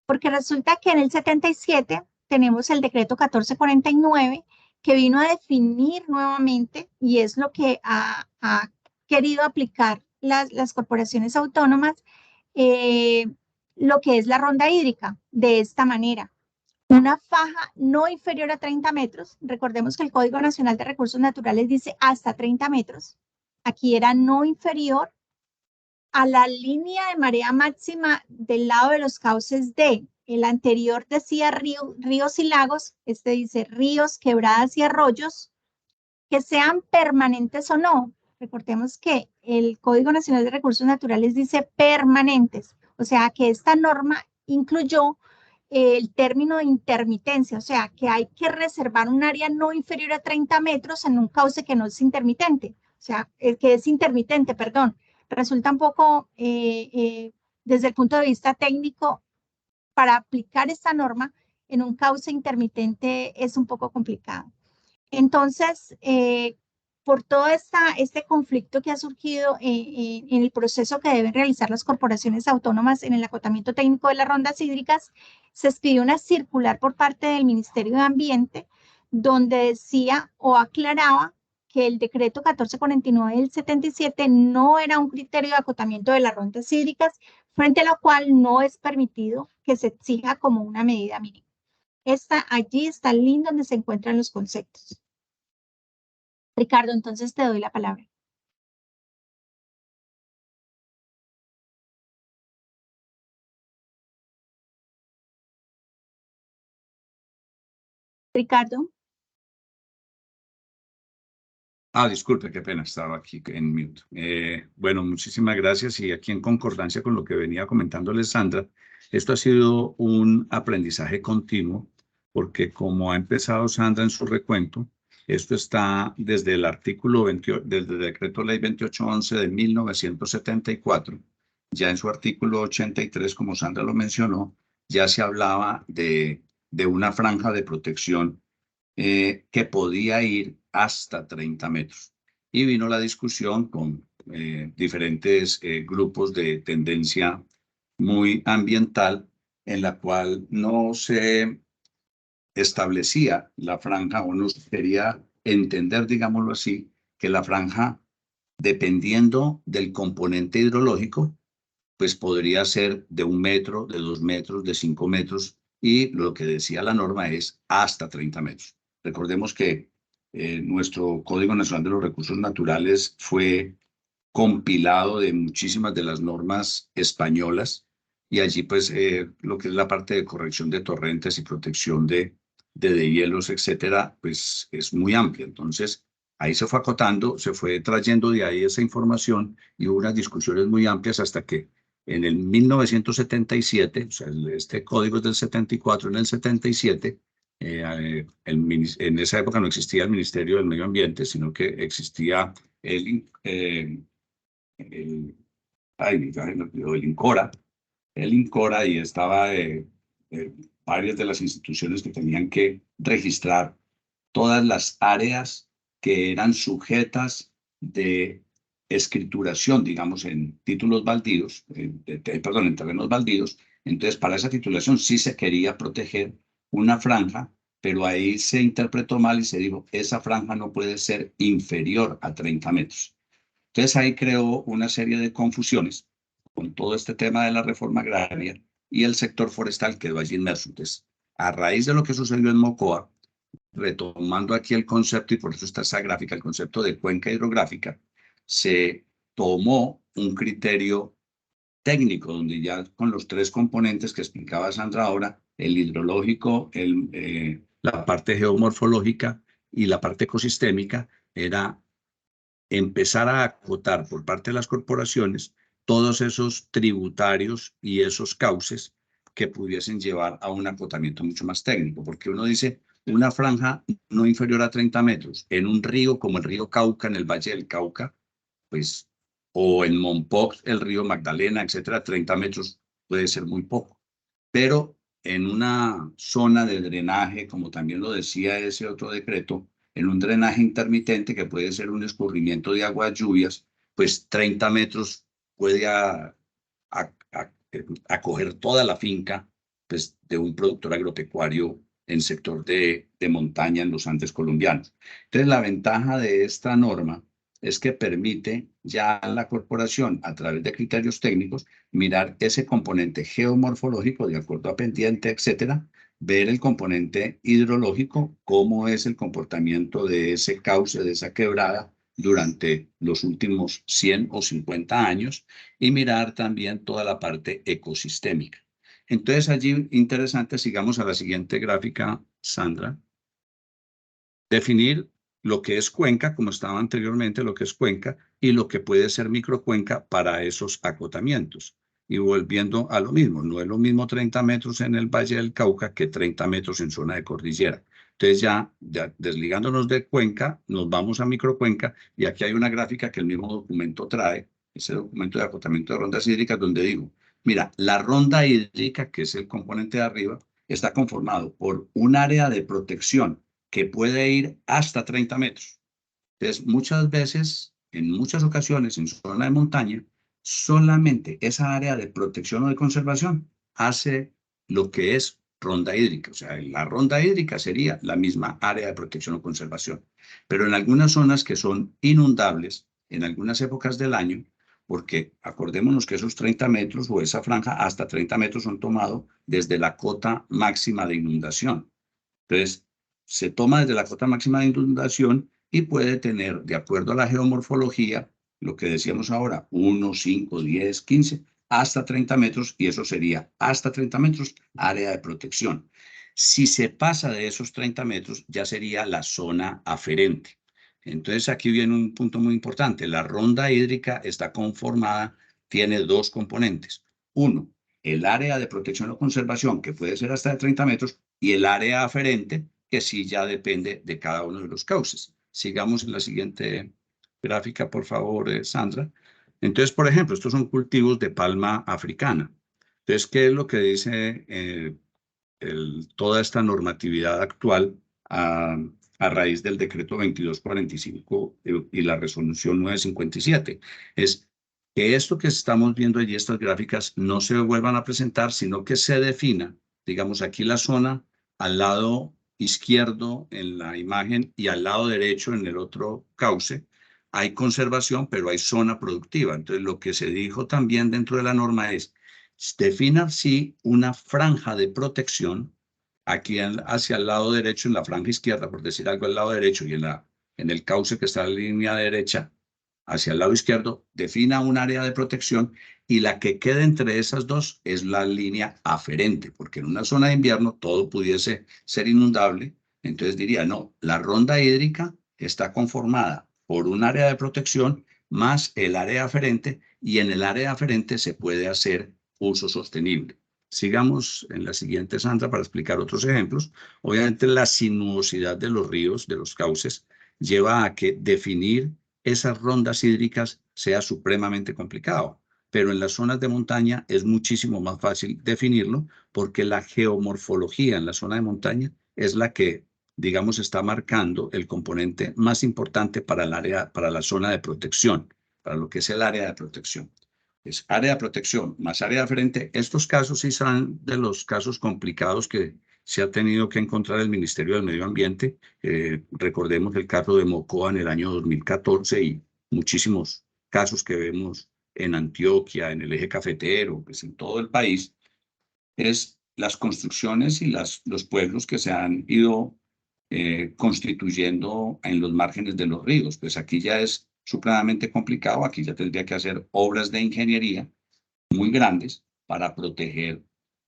Porque resulta que en el 77 tenemos el decreto 1449 que vino a definir nuevamente, y es lo que ha querido aplicar las corporaciones autónomas, lo que es la ronda hídrica de esta manera. Una faja no inferior a 30 metros. Recordemos que el Código Nacional de Recursos Naturales dice hasta 30 metros. Aquí era no inferior a la línea de marea máxima del lado de los cauces de. El anterior decía ríos y lagos. Este dice ríos, quebradas y arroyos, que sean permanentes o no. Recordemos que el Código Nacional de Recursos Naturales dice permanentes. O sea que esta norma incluyó el término de intermitencia, o sea, que hay que reservar un área no inferior a 30 metros en un cauce que no es intermitente, o sea, que es intermitente, perdón. Resulta un poco, desde el punto de vista técnico, para aplicar esta norma en un cauce intermitente es un poco complicado. Entonces, por todo este conflicto que ha surgido en el proceso que deben realizar las corporaciones autónomas en el acotamiento técnico de las rondas hídricas, se expidió una circular por parte del Ministerio de Ambiente donde decía o aclaraba que el decreto 1449 del 77 no era un criterio de acotamiento de las rondas hídricas, frente a lo cual no es permitido que se exija como una medida mínima. Allí está el link donde se encuentran los conceptos. Ricardo, entonces te doy la palabra. Ricardo. Disculpe, qué pena, estaba aquí en mute. Bueno, muchísimas gracias, y aquí en concordancia con lo que venía comentándoles Sandra, esto ha sido un aprendizaje continuo, porque como ha empezado Sandra en su recuento, esto está desde el artículo 28, desde el decreto ley 2811 de 1974, ya en su artículo 83, como Sandra lo mencionó, ya se hablaba de una franja de protección que podía ir hasta 30 metros. Y vino la discusión con diferentes grupos de tendencia muy ambiental, en la cual no se establecía la franja, o no se quería entender, digámoslo así, que la franja, dependiendo del componente hidrológico, pues podría ser de 1 metro, de 2 metros, de 5 metros, y lo que decía la norma es hasta 30 metros. Recordemos que nuestro Código Nacional de los Recursos Naturales fue compilado de muchísimas de las normas españolas, y allí pues lo que es la parte de corrección de torrentes y protección de deshielos, etcétera, pues es muy amplia. Entonces ahí se fue acotando, se fue trayendo de ahí esa información, y hubo unas discusiones muy amplias hasta que en el 1977, o sea, este código es del 74, en el 77, en esa época no existía el Ministerio del Medio Ambiente, sino que existía el INCORA, y estaba varias de las instituciones que tenían que registrar todas las áreas que eran sujetas de escrituración, digamos, en títulos baldíos, perdón, en terrenos baldíos. Entonces, para esa titulación sí se quería proteger una franja, pero ahí se interpretó mal y se dijo, esa franja no puede ser inferior a 30 metros. Entonces, ahí creó una serie de confusiones con todo este tema de la reforma agraria, y el sector forestal quedó allí inmerso. Entonces, a raíz de lo que sucedió en Mocoa, retomando aquí el concepto, y por eso está esa gráfica, el concepto de cuenca hidrográfica, se tomó un criterio técnico, donde ya con los 3 componentes que explicaba Sandra ahora, el hidrológico, la parte geomorfológica y la parte ecosistémica, era empezar a acotar por parte de las corporaciones todos esos tributarios y esos cauces que pudiesen llevar a un acotamiento mucho más técnico, porque uno dice una franja no inferior a 30 metros en un río como el río Cauca, en el Valle del Cauca, pues, o en Mompox, el río Magdalena, etcétera, 30 metros puede ser muy poco. Pero en una zona de drenaje, como también lo decía ese otro decreto, en un drenaje intermitente que puede ser un escurrimiento de aguas lluvias, pues 30 metros puede acoger toda la finca pues, de un productor agropecuario en sector de montaña en los Andes colombianos. Entonces, la ventaja de esta norma es que permite ya a la corporación, a través de criterios técnicos, mirar ese componente geomorfológico de acuerdo a pendiente, etcétera, ver el componente hidrológico, cómo es el comportamiento de ese cauce, de esa quebrada durante los últimos 100 o 50 años y mirar también toda la parte ecosistémica. Entonces allí, interesante, sigamos a la siguiente gráfica, Sandra. Definir lo que es cuenca, como estaba anteriormente, lo que es cuenca, y lo que puede ser microcuenca para esos acotamientos. Y volviendo a lo mismo, no es lo mismo 30 metros en el Valle del Cauca que 30 metros en zona de cordillera. Entonces ya desligándonos de cuenca, nos vamos a microcuenca, y aquí hay una gráfica que el mismo documento trae, ese documento de acotamiento de rondas hídricas, donde digo, mira, la ronda hídrica, que es el componente de arriba, está conformado por un área de protección que puede ir hasta 30 metros. Entonces, muchas veces, en muchas ocasiones, en zona de montaña, solamente esa área de protección o de conservación hace lo que es ronda hídrica. O sea, la ronda hídrica sería la misma área de protección o conservación. Pero en algunas zonas que son inundables, en algunas épocas del año, porque acordémonos que esos 30 metros o esa franja hasta 30 metros son tomados desde la cota máxima de inundación. Entonces, se toma desde la cota máxima de inundación y puede tener, de acuerdo a la geomorfología, lo que decíamos ahora, 1, 5, 10, 15, hasta 30 metros, y eso sería hasta 30 metros área de protección. Si se pasa de esos 30 metros, ya sería la zona aferente. Entonces, aquí viene un punto muy importante. La ronda hídrica está conformada, tiene dos componentes. Uno, el área de protección o conservación, que puede ser hasta de 30 metros, y el área aferente, que sí ya depende de cada uno de los cauces. Sigamos en la siguiente gráfica, por favor, Sandra. Entonces, por ejemplo, estos son cultivos de palma africana. Entonces, ¿qué es lo que dice toda esta normatividad actual a raíz del decreto 2245 y la resolución 957? Es que esto que estamos viendo allí, estas gráficas, no se vuelvan a presentar, sino que se defina, digamos, aquí la zona al lado izquierdo en la imagen y al lado derecho en el otro cauce, hay conservación, pero hay zona productiva. Entonces, lo que se dijo también dentro de la norma es, defina sí una franja de protección, aquí hacia el lado derecho, en la franja izquierda, por decir algo, al lado derecho, y en el cauce que está en la línea derecha, hacia el lado izquierdo, defina un área de protección, y la que queda entre esas dos es la línea aferente, porque en una zona de invierno todo pudiese ser inundable. Entonces diría, no, la ronda hídrica está conformada por un área de protección más el área aferente, y en el área aferente se puede hacer uso sostenible. Sigamos en la siguiente, Sandra, para explicar otros ejemplos. Obviamente la sinuosidad de los ríos, de los cauces, lleva a que definir esas rondas hídricas sea supremamente complicado, pero en las zonas de montaña es muchísimo más fácil definirlo, porque la geomorfología en la zona de montaña es la que, digamos, está marcando el componente más importante para el área, para la zona de protección, para lo que es el área de protección. Es área de protección más área de aferente. Estos casos sí son de los casos complicados que se ha tenido que encontrar el Ministerio del Medio Ambiente. Recordemos el caso de Mocoa en el año 2014 y muchísimos casos que vemos en Antioquia, en el eje cafetero, pues en todo el país, es las construcciones y los pueblos que se han ido constituyendo en los márgenes de los ríos. Pues aquí ya es supremamente complicado, aquí ya tendría que hacer obras de ingeniería muy grandes para proteger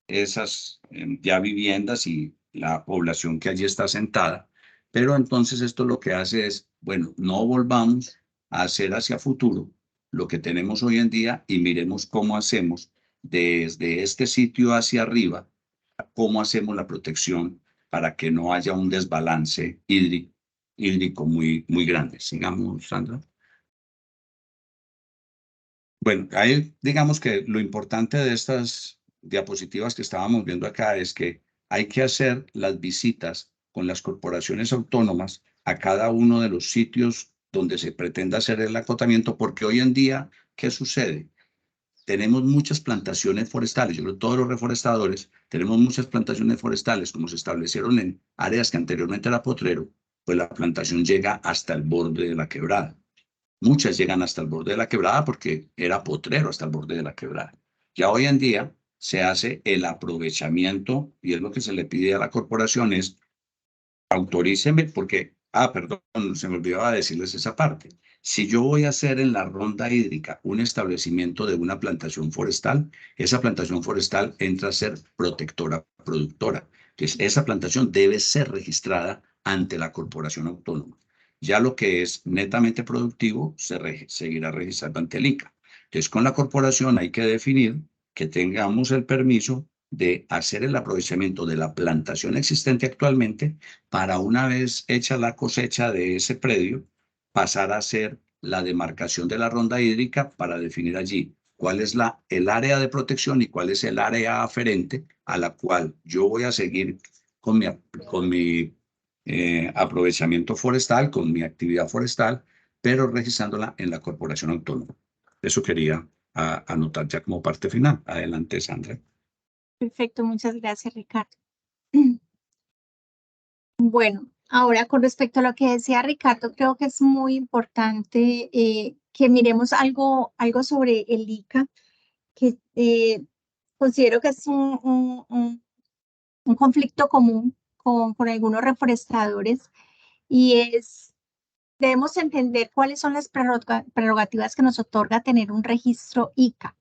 esas ya viviendas y la población que allí está asentada. Pero entonces esto lo que hace es, bueno, no volvamos a hacer hacia futuro lo que tenemos hoy en día y miremos cómo hacemos desde este sitio hacia arriba, cómo hacemos la protección para que no haya un desbalance hídrico muy grande. Sigamos, Sandra. Bueno, ahí digamos que lo importante de estas diapositivas que estábamos viendo acá es que hay que hacer las visitas con las corporaciones autónomas a cada uno de los sitios donde se pretenda hacer el acotamiento, porque hoy en día, ¿qué sucede? Tenemos muchas plantaciones forestales, yo creo que todos los reforestadores tenemos muchas plantaciones forestales, como se establecieron en áreas que anteriormente era potrero, pues la plantación llega hasta el borde de la quebrada. Muchas llegan hasta el borde de la quebrada porque era potrero hasta el borde de la quebrada. Ya hoy en día se hace el aprovechamiento y es lo que se le pide a la corporación es autoríceme porque, perdón, se me olvidaba decirles esa parte. Si yo voy a hacer en la ronda hídrica un establecimiento de una plantación forestal, esa plantación forestal entra a ser protectora productora. Entonces, esa plantación debe ser registrada ante la corporación autónoma. Ya lo que es netamente productivo se seguirá registrando ante el INCA. Entonces, con la corporación hay que definir que tengamos el permiso de hacer el aprovechamiento de la plantación existente actualmente para una vez hecha la cosecha de ese predio, pasar a hacer la demarcación de la ronda hídrica para definir allí cuál es el área de protección y cuál es el área aferente a la cual yo voy a seguir con mi aprovechamiento forestal, con mi actividad forestal, pero registrándola en la corporación autónoma. Eso quería anotar ya como parte final. Adelante, Sandra. Perfecto, muchas gracias, Ricardo. Bueno, ahora con respecto a lo que decía Ricardo, creo que es muy importante que miremos algo sobre el ICA, que considero que es un conflicto común con algunos reforestadores y debemos entender cuáles son las prerrogativas que nos otorga tener un registro ICA.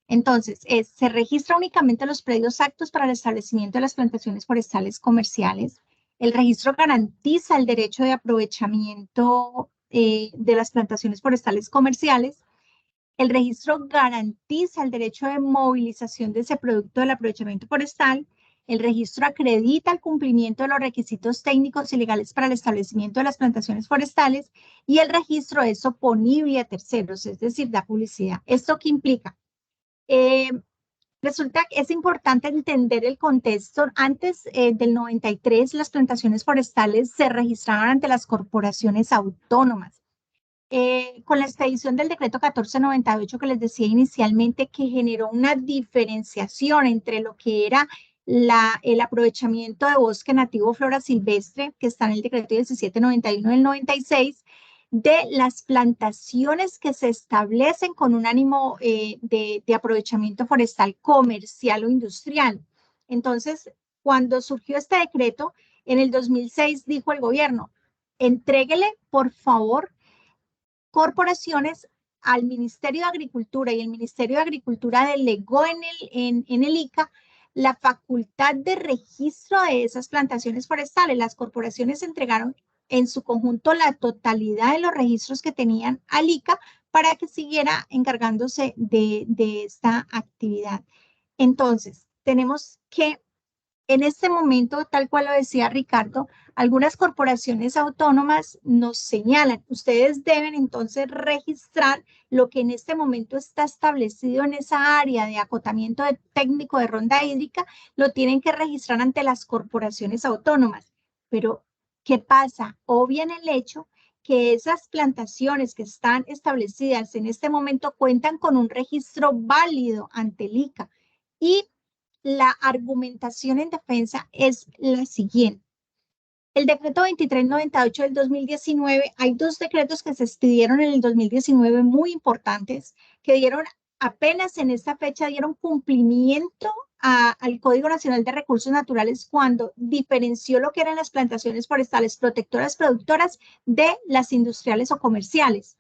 Entonces, se registra únicamente los predios aptos para el establecimiento de las plantaciones forestales comerciales. El registro garantiza el derecho de aprovechamiento de las plantaciones forestales comerciales. El registro garantiza el derecho de movilización de ese producto del aprovechamiento forestal. El registro acredita el cumplimiento de los requisitos técnicos y legales para el establecimiento de las plantaciones forestales y el registro es oponible a terceros, es decir, da publicidad. ¿Esto qué implica? Resulta que es importante entender el contexto. Antes del 93, las plantaciones forestales se registraban ante las corporaciones autónomas. Con la expedición del decreto 1498 que les decía inicialmente, que generó una diferenciación entre lo que era el aprovechamiento de bosque nativo flora silvestre, que está en el decreto 1791 del 96, de las plantaciones que se establecen con un ánimo de aprovechamiento forestal comercial o industrial. Entonces, cuando surgió este decreto, en el 2006 dijo el gobierno, entréguele, por favor, corporaciones al Ministerio de Agricultura y el Ministerio de Agricultura delegó en el ICA la facultad de registro de esas plantaciones forestales. Las corporaciones entregaron en su conjunto la totalidad de los registros que tenían al ICA para que siguiera encargándose de esta actividad. Entonces, tenemos que en este momento, tal cual lo decía Ricardo, algunas corporaciones autónomas nos señalan, ustedes deben entonces registrar lo que en este momento está establecido en esa área de acotamiento técnico de ronda hídrica, lo tienen que registrar ante las corporaciones autónomas. Pero, ¿qué pasa? Obvian el hecho que esas plantaciones que están establecidas en este momento cuentan con un registro válido ante el ICA y la argumentación en defensa es la siguiente. El decreto 2398 del 2019, hay dos decretos que se expidieron en el 2019 muy importantes, que dieron apenas en esta fecha, dieron cumplimiento al Código Nacional de Recursos Naturales cuando diferenció lo que eran las plantaciones forestales protectoras productoras de las industriales o comerciales.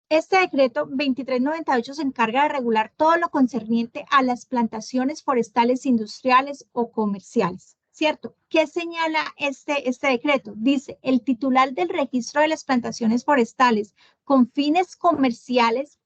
Este decreto 2398 se encarga de regular todo lo concerniente a las plantaciones forestales industriales o comerciales, ¿cierto? ¿Qué señala este decreto? Dice, el titular del registro de las plantaciones forestales con fines comerciales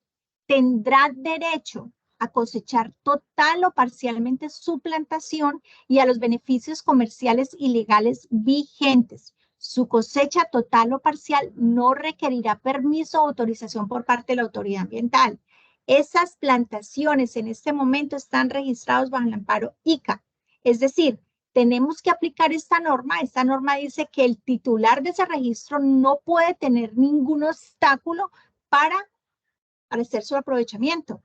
tendrá derecho a cosechar total o parcialmente su plantación y a los beneficios comerciales y legales vigentes. Su cosecha total o parcial no requerirá permiso o autorización por parte de la autoridad ambiental. Esas plantaciones en este momento están registradas bajo el amparo ICA. Es decir, tenemos que aplicar esta norma. Esta norma dice que el titular de ese registro no puede tener ningún obstáculo para hacer su aprovechamiento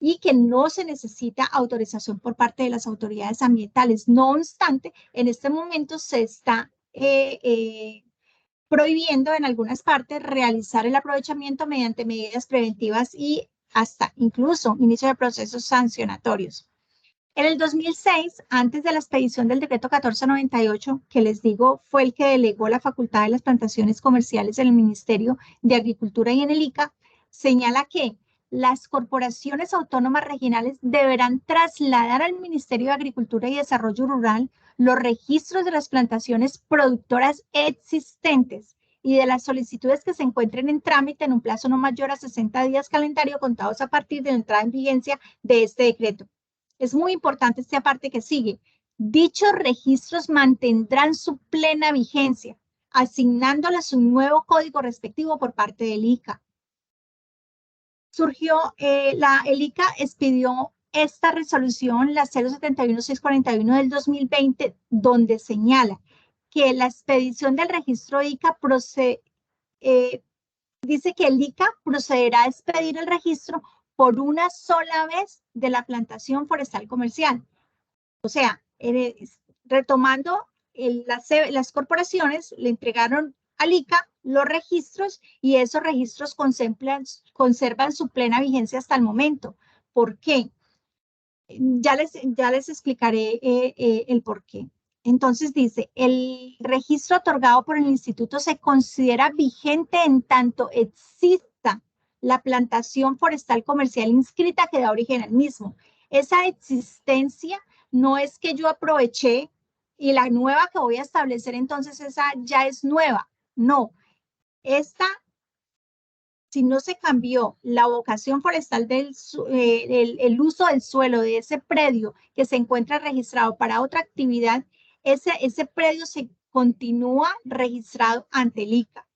y que no se necesita autorización por parte de las autoridades ambientales. No obstante, en este momento se está prohibiendo en algunas partes realizar el aprovechamiento mediante medidas preventivas y hasta incluso inicio de procesos sancionatorios. En el 2006, antes de la expedición del decreto 1498, que les digo fue el que delegó la facultad de las plantaciones comerciales en el Ministerio de Agricultura y en el ICA, señala que las corporaciones autónomas regionales deberán trasladar al Ministerio de Agricultura y Desarrollo Rural los registros de las plantaciones productoras existentes y de las solicitudes que se encuentren en trámite en un plazo no mayor a 60 días calendario contados a partir de la entrada en vigencia de este decreto. Es muy importante esta parte que sigue. Dichos registros mantendrán su plena vigencia, asignándoles un nuevo código respectivo por parte del ICA. El ICA expidió esta resolución, la 071-641 del 2020, donde señala que la expedición del registro ICA dice que el ICA procederá a expedir el registro por una sola vez de la plantación forestal comercial. O sea, retomando, las corporaciones le entregaron al ICA los registros y esos registros conservan su plena vigencia hasta el momento. ¿Por qué? Ya les explicaré el por qué. Entonces dice, el registro otorgado por el instituto se considera vigente en tanto exista la plantación forestal comercial inscrita que da origen al mismo. Esa existencia no es que yo aproveché y la nueva que voy a establecer, entonces esa ya es nueva. No, si no se cambió la vocación forestal el uso del suelo de ese predio que se encuentra registrado para otra actividad, ese predio se continúa registrado ante el ICA.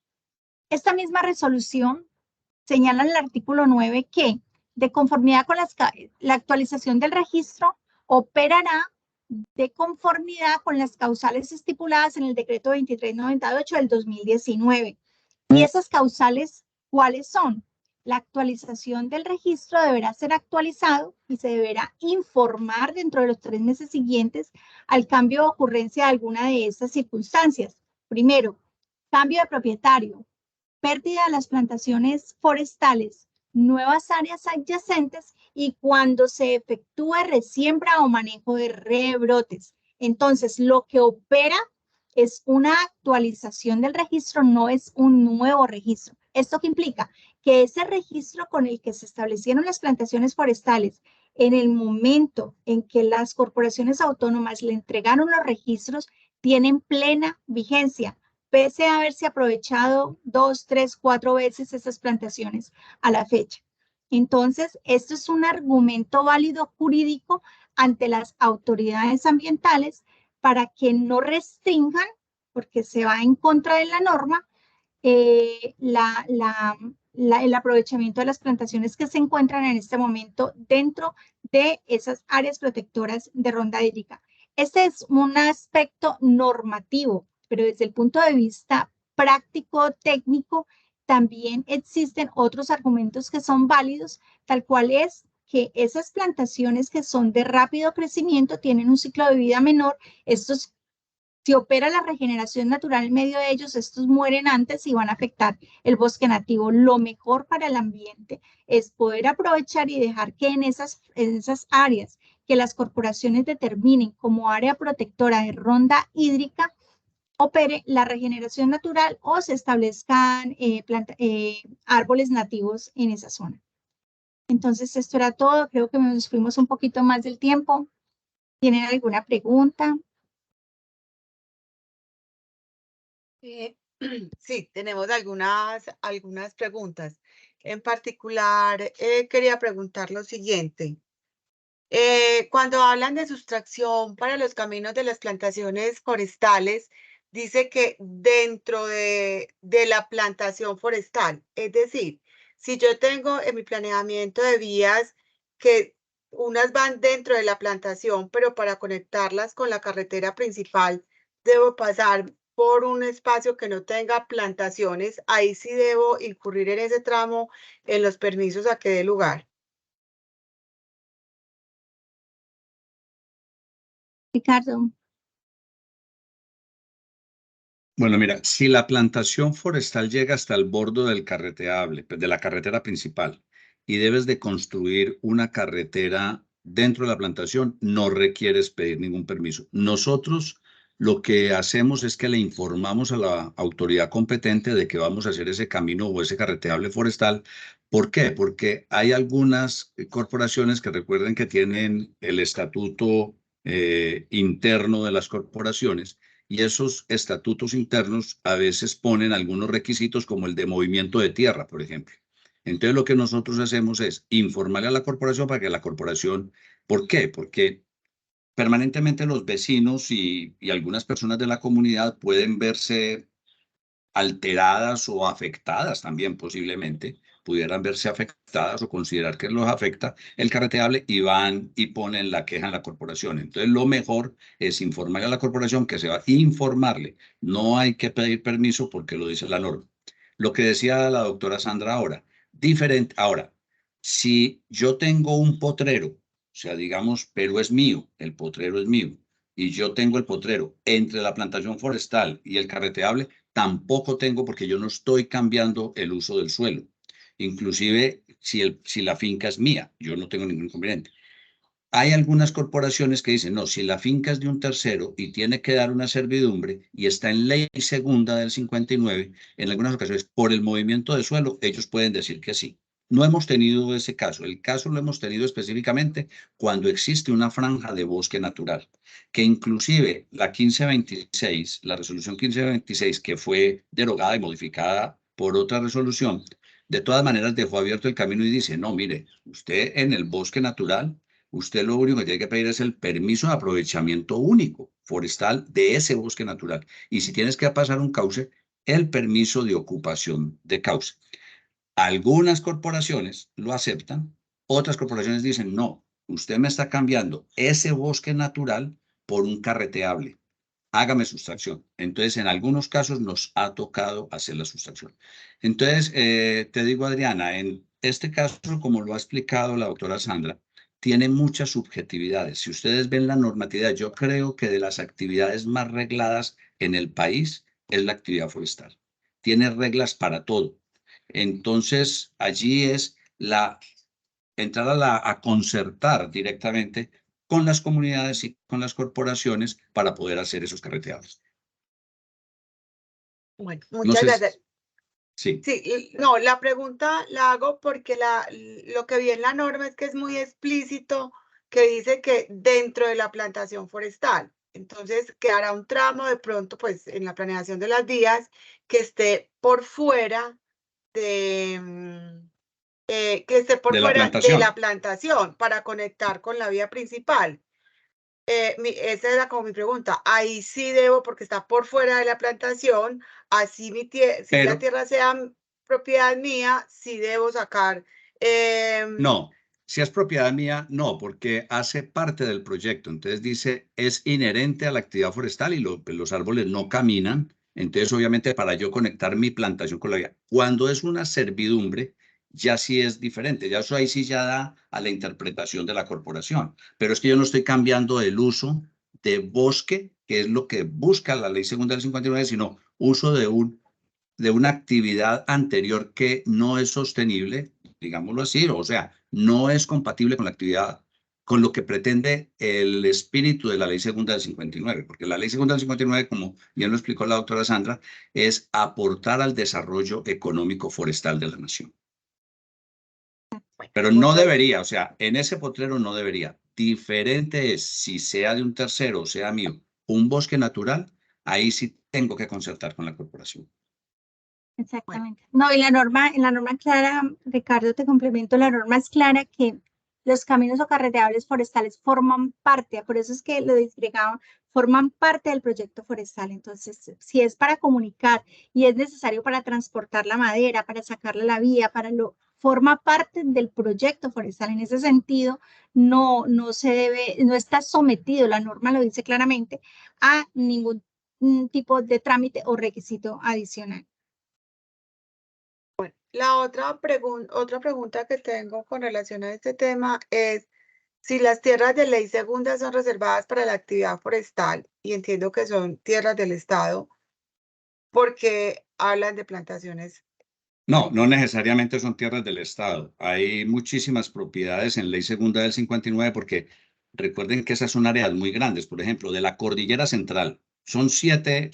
Esta misma resolución señala en el artículo 9 que, de conformidad con la actualización del registro, operará de conformidad con las causales estipuladas en el decreto 2398 del 2019. Y esas causales, ¿cuáles son? La actualización del registro deberá ser actualizado y se deberá informar dentro de los 3 meses siguientes al cambio o ocurrencia de alguna de estas circunstancias. Primero, cambio de propietario, pérdida de las plantaciones forestales, nuevas áreas adyacentes y cuando se efectúe resiembra o manejo de rebrotes. Entonces, lo que opera es una actualización del registro, no es un nuevo registro. ¿Esto qué implica? Que ese registro con el que se establecieron las plantaciones forestales, en el momento en que las corporaciones autónomas le entregaron los registros, tienen plena vigencia, pese a haberse aprovechado 2, 3, 4 veces esas plantaciones a la fecha. Entonces, esto es un argumento válido jurídico ante las autoridades ambientales para que no restrinjan, porque se va en contra de la norma, el aprovechamiento de las plantaciones que se encuentran en este momento dentro de esas áreas protectoras de ronda hídrica. Este es un aspecto normativo, pero desde el punto de vista práctico, técnico, también existen otros argumentos que son válidos, tal cual es que esas plantaciones que son de rápido crecimiento tienen un ciclo de vida menor. Si opera la regeneración natural en medio de ellos, estos mueren antes y van a afectar el bosque nativo. Lo mejor para el ambiente es poder aprovechar y dejar que en esas áreas que las corporaciones determinen como área protectora de ronda hídrica, opere la regeneración natural o se establezcan árboles nativos en esa zona. Entonces, esto era todo. Creo que nos fuimos un poquito más del tiempo. ¿Tienen alguna pregunta? Sí, tenemos algunas preguntas. En particular, quería preguntar lo siguiente. Cuando hablan de sustracción para los caminos de las plantaciones forestales, dice que dentro de la plantación forestal, es decir, si yo tengo en mi planeamiento de vías que unas van dentro de la plantación, pero para conectarlas con la carretera principal debo pasar por un espacio que no tenga plantaciones, ahí sí debo incurrir en ese tramo en los permisos a que dé lugar. Ricardo. Bueno, mira, si la plantación forestal llega hasta el borde del carreteable, pues, de la carretera principal, y debes de construir una carretera dentro de la plantación, no requieres pedir ningún permiso. Nosotros lo que hacemos es que le informamos a la autoridad competente de que vamos a hacer ese camino o ese carreteable forestal. ¿Por qué? Porque hay algunas corporaciones que recuerden que tienen el estatuto interno de las corporaciones y esos estatutos internos a veces ponen algunos requisitos como el de movimiento de tierra, por ejemplo. Entonces lo que nosotros hacemos es informarle a la corporación para que la corporación, ¿por qué? Porque permanentemente los vecinos y algunas personas de la comunidad pueden verse alteradas o afectadas también posiblemente, pudieran verse afectadas o considerar que los afecta el carreteable y van y ponen la queja en la corporación. Entonces lo mejor es informarle a la corporación que se va a informarle. No hay que pedir permiso porque lo dice la norma. Lo que decía la doctora Sandra ahora, diferente. Ahora, si yo tengo un potrero, o sea, digamos, pero es mío, el potrero es mío, y yo tengo el potrero entre la plantación forestal y el carreteable, tampoco tengo porque yo no estoy cambiando el uso del suelo. Inclusive si la finca es mía, yo no tengo ningún inconveniente. Hay algunas corporaciones que dicen, no, si la finca es de un tercero y tiene que dar una servidumbre y está en ley segunda del 59, en algunas ocasiones, por el movimiento de suelo, ellos pueden decir que sí. No hemos tenido ese caso. El caso lo hemos tenido específicamente cuando existe una franja de bosque natural, que inclusive la 1526, la resolución 1526, que fue derogada y modificada por otra resolución, de todas maneras dejó abierto el camino y dice, no, mire, usted en el bosque natural, usted lo único que tiene que pedir es el permiso de aprovechamiento único forestal de ese bosque natural. Y si tienes que pasar un cauce, el permiso de ocupación de cauce. Algunas corporaciones lo aceptan, otras corporaciones dicen, no, usted me está cambiando ese bosque natural por un carreteable. Hágame sustracción. Entonces, en algunos casos nos ha tocado hacer la sustracción. Entonces, te digo, Adriana, en este caso, como lo ha explicado la doctora Sandra, tiene muchas subjetividades. Si ustedes ven la normatividad, yo creo que de las actividades más regladas en el país es la actividad forestal. Tiene reglas para todo. Entonces, allí es entrar a concertar directamente con las comunidades y con las corporaciones para poder hacer esos carreteados. Bueno, No muchas sé gracias. sí. Sí, no, la pregunta la hago porque lo que vi en la norma es que es muy explícito que dice que dentro de la plantación forestal. Entonces, quedará un tramo de pronto, pues, en la planeación de las vías que esté por fuera de, que esté por De la fuera de la plantación. plantación para conectar con la vía principal. Esa era como mi pregunta. Ahí sí debo, porque está por fuera de la plantación, así si la Pero tierra sea propiedad mía, sí debo sacar. no, si es propiedad mía, no, porque hace parte del proyecto. Entonces dice, es inherente a la actividad forestal y los árboles no caminan. Entonces, obviamente, para yo conectar mi plantación con la vía. Cuando es una servidumbre, ya sí es diferente. Ya eso ahí sí ya da a la interpretación de la corporación. Pero es que yo no estoy cambiando el uso de bosque, que es lo que busca la ley segunda del 59, sino uso de una actividad anterior que no es sostenible, digámoslo así, o sea, no es compatible con la actividad, con lo que pretende el espíritu de la ley segunda del 59, porque la ley segunda del 59, como bien lo explicó la doctora Sandra, es aportar al desarrollo económico forestal de la nación. Bueno, Pero no muchas, debería, o sea, en ese potrero no debería. Diferente es si sea de un tercero o sea mío, un bosque natural, ahí sí tengo que concertar con la corporación. bueno, Exactamente. No, y la norma, en la norma clara, Ricardo, te complemento, la norma es clara que los caminos o carreteables forestales forman parte, por eso es que lo disgregaban, forman parte del proyecto forestal. Entonces, si es para comunicar y es necesario para transportar la madera, para sacarla a la vía, forma parte del proyecto forestal. En ese sentido, no se debe, no está sometido, la norma lo dice claramente, a ningún tipo de trámite o requisito adicional. La otra pregunta que tengo con relación a este tema es si las tierras de ley segunda son reservadas para la actividad forestal, y entiendo que son tierras del Estado, porque hablan de plantaciones. No, no necesariamente son tierras del Estado. Hay muchísimas propiedades en Ley Segunda del 59 porque recuerden que esas son áreas muy grandes. Por ejemplo, de la Cordillera Central, son siete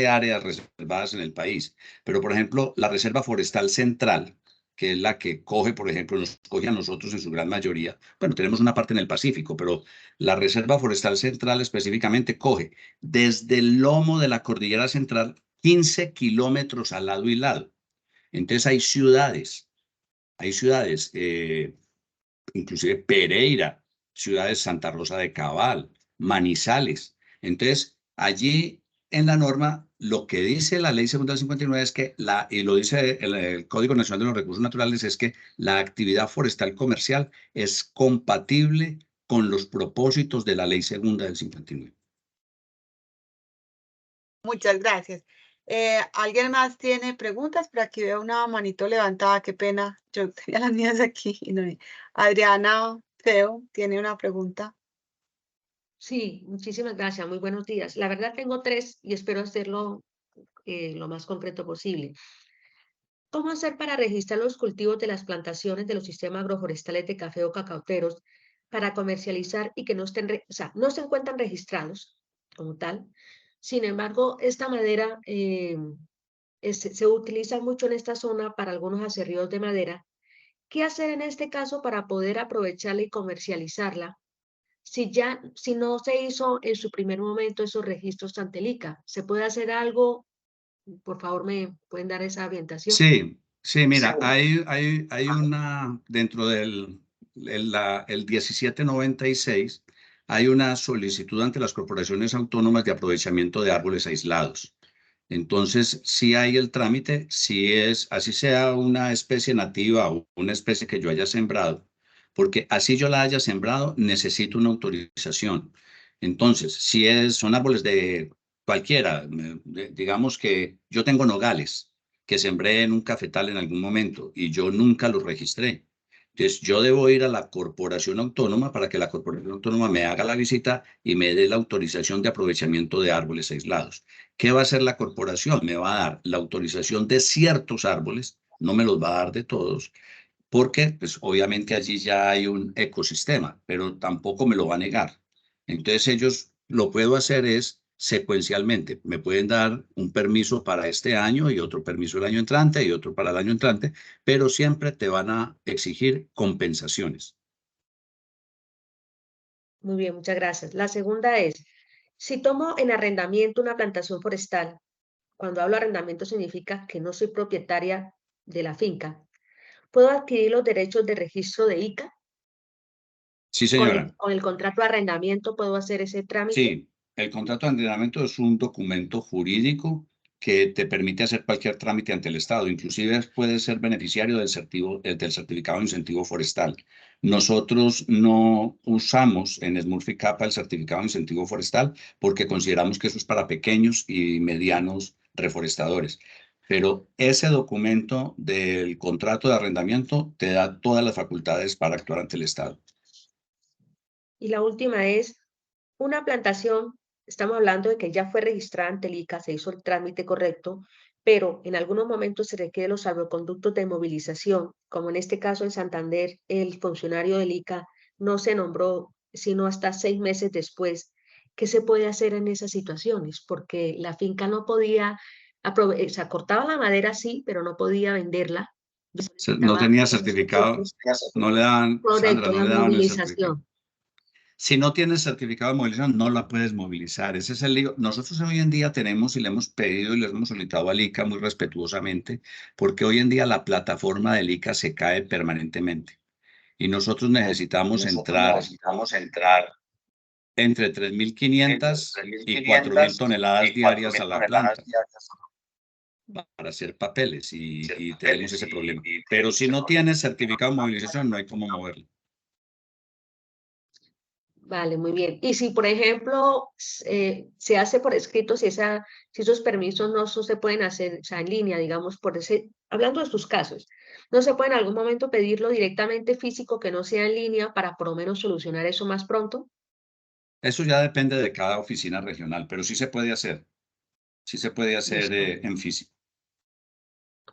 áreas reservadas en el país. Pero, por ejemplo, la Reserva Forestal Central, que es la que coge, por ejemplo, nos coge a nosotros en su gran mayoría. Bueno, tenemos una parte en el Pacífico, pero la Reserva Forestal Central específicamente coge desde el lomo de la Cordillera Central 15 kilómetros al lado y lado. Entonces hay ciudades, inclusive Pereira, ciudades Santa Rosa de Cabal, Manizales. Entonces, allí en la norma, lo que dice la ley segunda del 59 es que, y lo dice el Código Nacional de los Recursos Naturales, es que la actividad forestal comercial es compatible con los propósitos de la ley segunda del 59. Muchas gracias. ¿Alguien más tiene preguntas? Por aquí veo una manito levantada, qué pena. Yo tenía las mías aquí. Y no Adriana Feo tiene una pregunta. Sí, muchísimas gracias. Muy buenos días. La verdad tengo tres y espero hacerlo lo más concreto posible. ¿Cómo hacer para registrar los cultivos de las plantaciones de los sistemas agroforestales de café o cacaoteros para comercializar y que no estén, o sea, no se encuentran registrados como tal? Sin embargo, esta madera se utiliza mucho en esta zona para algunos aserríos de madera. ¿Qué hacer en este caso para poder aprovecharla y comercializarla? Si no se hizo en su primer momento esos registros ante el ICA, ¿se puede hacer algo? Por favor, ¿me pueden dar esa orientación? Sí, mira, hay una, dentro del el 1796, hay una solicitud ante las corporaciones autónomas de aprovechamiento de árboles aislados. Entonces, si hay el trámite, si es, así sea una especie nativa o una especie que yo haya sembrado, porque así yo la haya sembrado, necesito una autorización. Entonces, son árboles de cualquiera, digamos que yo tengo nogales que sembré en un cafetal en algún momento y yo nunca los registré. Entonces, yo debo ir a la corporación autónoma para que la corporación autónoma me haga la visita y me dé la autorización de aprovechamiento de árboles aislados. ¿Qué va a hacer la corporación? Me va a dar la autorización de ciertos árboles, no me los va a dar de todos, porque pues obviamente allí ya hay un ecosistema, pero tampoco me lo va a negar. Entonces ellos lo puedo hacer es secuencialmente. Me pueden dar un permiso para este año y otro permiso el año entrante y otro para el año entrante, pero siempre te van a exigir compensaciones. Muy bien, muchas gracias. La segunda es, si tomo en arrendamiento una plantación forestal, cuando hablo de arrendamiento significa que no soy propietaria de la finca, ¿puedo adquirir los derechos de registro de ICA? Sí, señora. Con el contrato de arrendamiento puedo hacer ese trámite? Sí, el contrato de arrendamiento es un documento jurídico que te permite hacer cualquier trámite ante el Estado. Inclusive puedes ser beneficiario del certificado de incentivo forestal. Nosotros no usamos en Smurfit Kappa el certificado de incentivo forestal porque consideramos que eso es para pequeños y medianos reforestadores. Pero ese documento del contrato de arrendamiento te da todas las facultades para actuar ante el Estado. Y la última es, una plantación, estamos hablando de que ya fue registrada ante el ICA, se hizo el trámite correcto, pero en algunos momentos se requieren los salvoconductos de movilización, como en este caso en Santander, el funcionario del ICA no se nombró sino hasta 6 meses después. ¿Qué se puede hacer en esas situaciones? Porque la finca no podía, se cortaba la madera sí, pero no podía venderla. No tenía certificado, no le dan, Sandra, Correcto, no la le daban el certificado. movilización. Si no tienes certificado de movilización, no la puedes movilizar. Ese es el lío. Nosotros hoy en día tenemos y le hemos pedido y le hemos solicitado al ICA muy respetuosamente, porque hoy en día la plataforma del ICA se cae permanentemente. y nosotros necesitamos entrar entre 3.500 y 4.000 toneladas diarias a la planta para hacer papeles y tenemos ese problema. Pero si no tienes certificado de movilización, no hay cómo moverlo. Vale, muy bien. Y si, por ejemplo, se hace por escrito, si esos permisos no se pueden hacer, o sea, en línea, digamos, hablando de sus casos, ¿no se puede en algún momento pedirlo directamente físico, que no sea en línea, para por lo menos solucionar eso más pronto? Eso ya depende de cada oficina regional, pero sí se puede hacer. Sí se puede hacer Listo. en físico.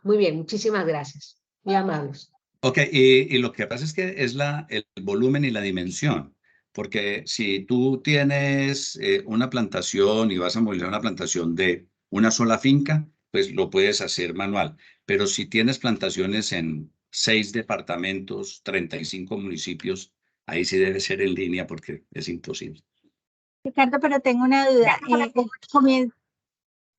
Muy bien, muchísimas gracias. Muy amables. Ok, y lo que pasa es que es el volumen y la dimensión, porque si tú tienes una plantación y vas a movilizar una plantación de una sola finca, pues lo puedes hacer manual. Pero si tienes plantaciones en 6 departamentos, 35 municipios, ahí sí debe ser en línea porque es imposible. Ricardo, pero tengo una duda.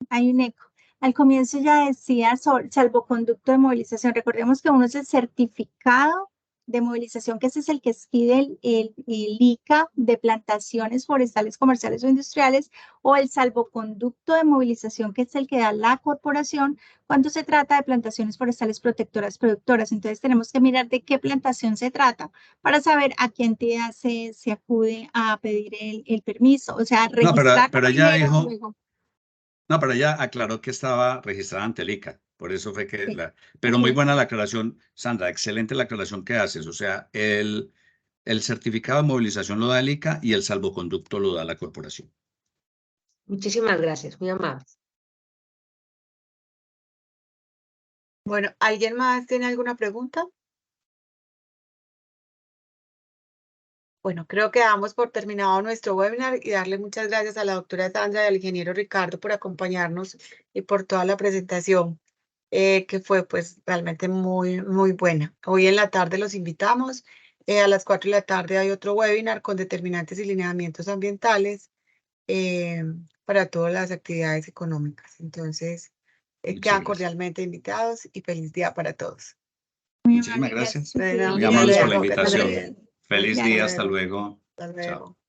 Hay un eco. Al comienzo ya decía sobre salvoconducto de movilización. Recordemos que uno es el certificado de movilización, que ese es el que expide el ICA de plantaciones forestales, comerciales o industriales, o el salvoconducto de movilización, que es el que da la corporación cuando se trata de plantaciones forestales protectoras, productoras. Entonces tenemos que mirar de qué plantación se trata para saber a qué entidad se acude a pedir el permiso, o sea, No, registrar pero ella primero, dijo, luego. no, pero ella aclaró que estaba registrada ante el ICA. Por eso fue que Sí. Pero muy Ok. buena la aclaración, Sandra. Excelente la aclaración que haces. O sea, el certificado de movilización lo da el ICA y el salvoconducto lo da la corporación. Muchísimas gracias, muy amables. Bueno, ¿alguien más tiene alguna pregunta? Bueno, creo que damos por terminado nuestro webinar y darle muchas gracias a la doctora Sandra y al ingeniero Ricardo por acompañarnos y por toda la presentación, que fue pues realmente muy, muy buena. Hoy en la tarde los invitamos. A las 4 de la tarde hay otro webinar con determinantes y lineamientos ambientales para todas las actividades económicas. Entonces, Muchas quedan gracias. cordialmente invitados y feliz día para todos. Muchísimas gracias. Bueno, Muy hasta amables por la luego, que estén muy invitación. bien. Feliz Hasta día, hasta luego. luego. Hasta Chao. luego.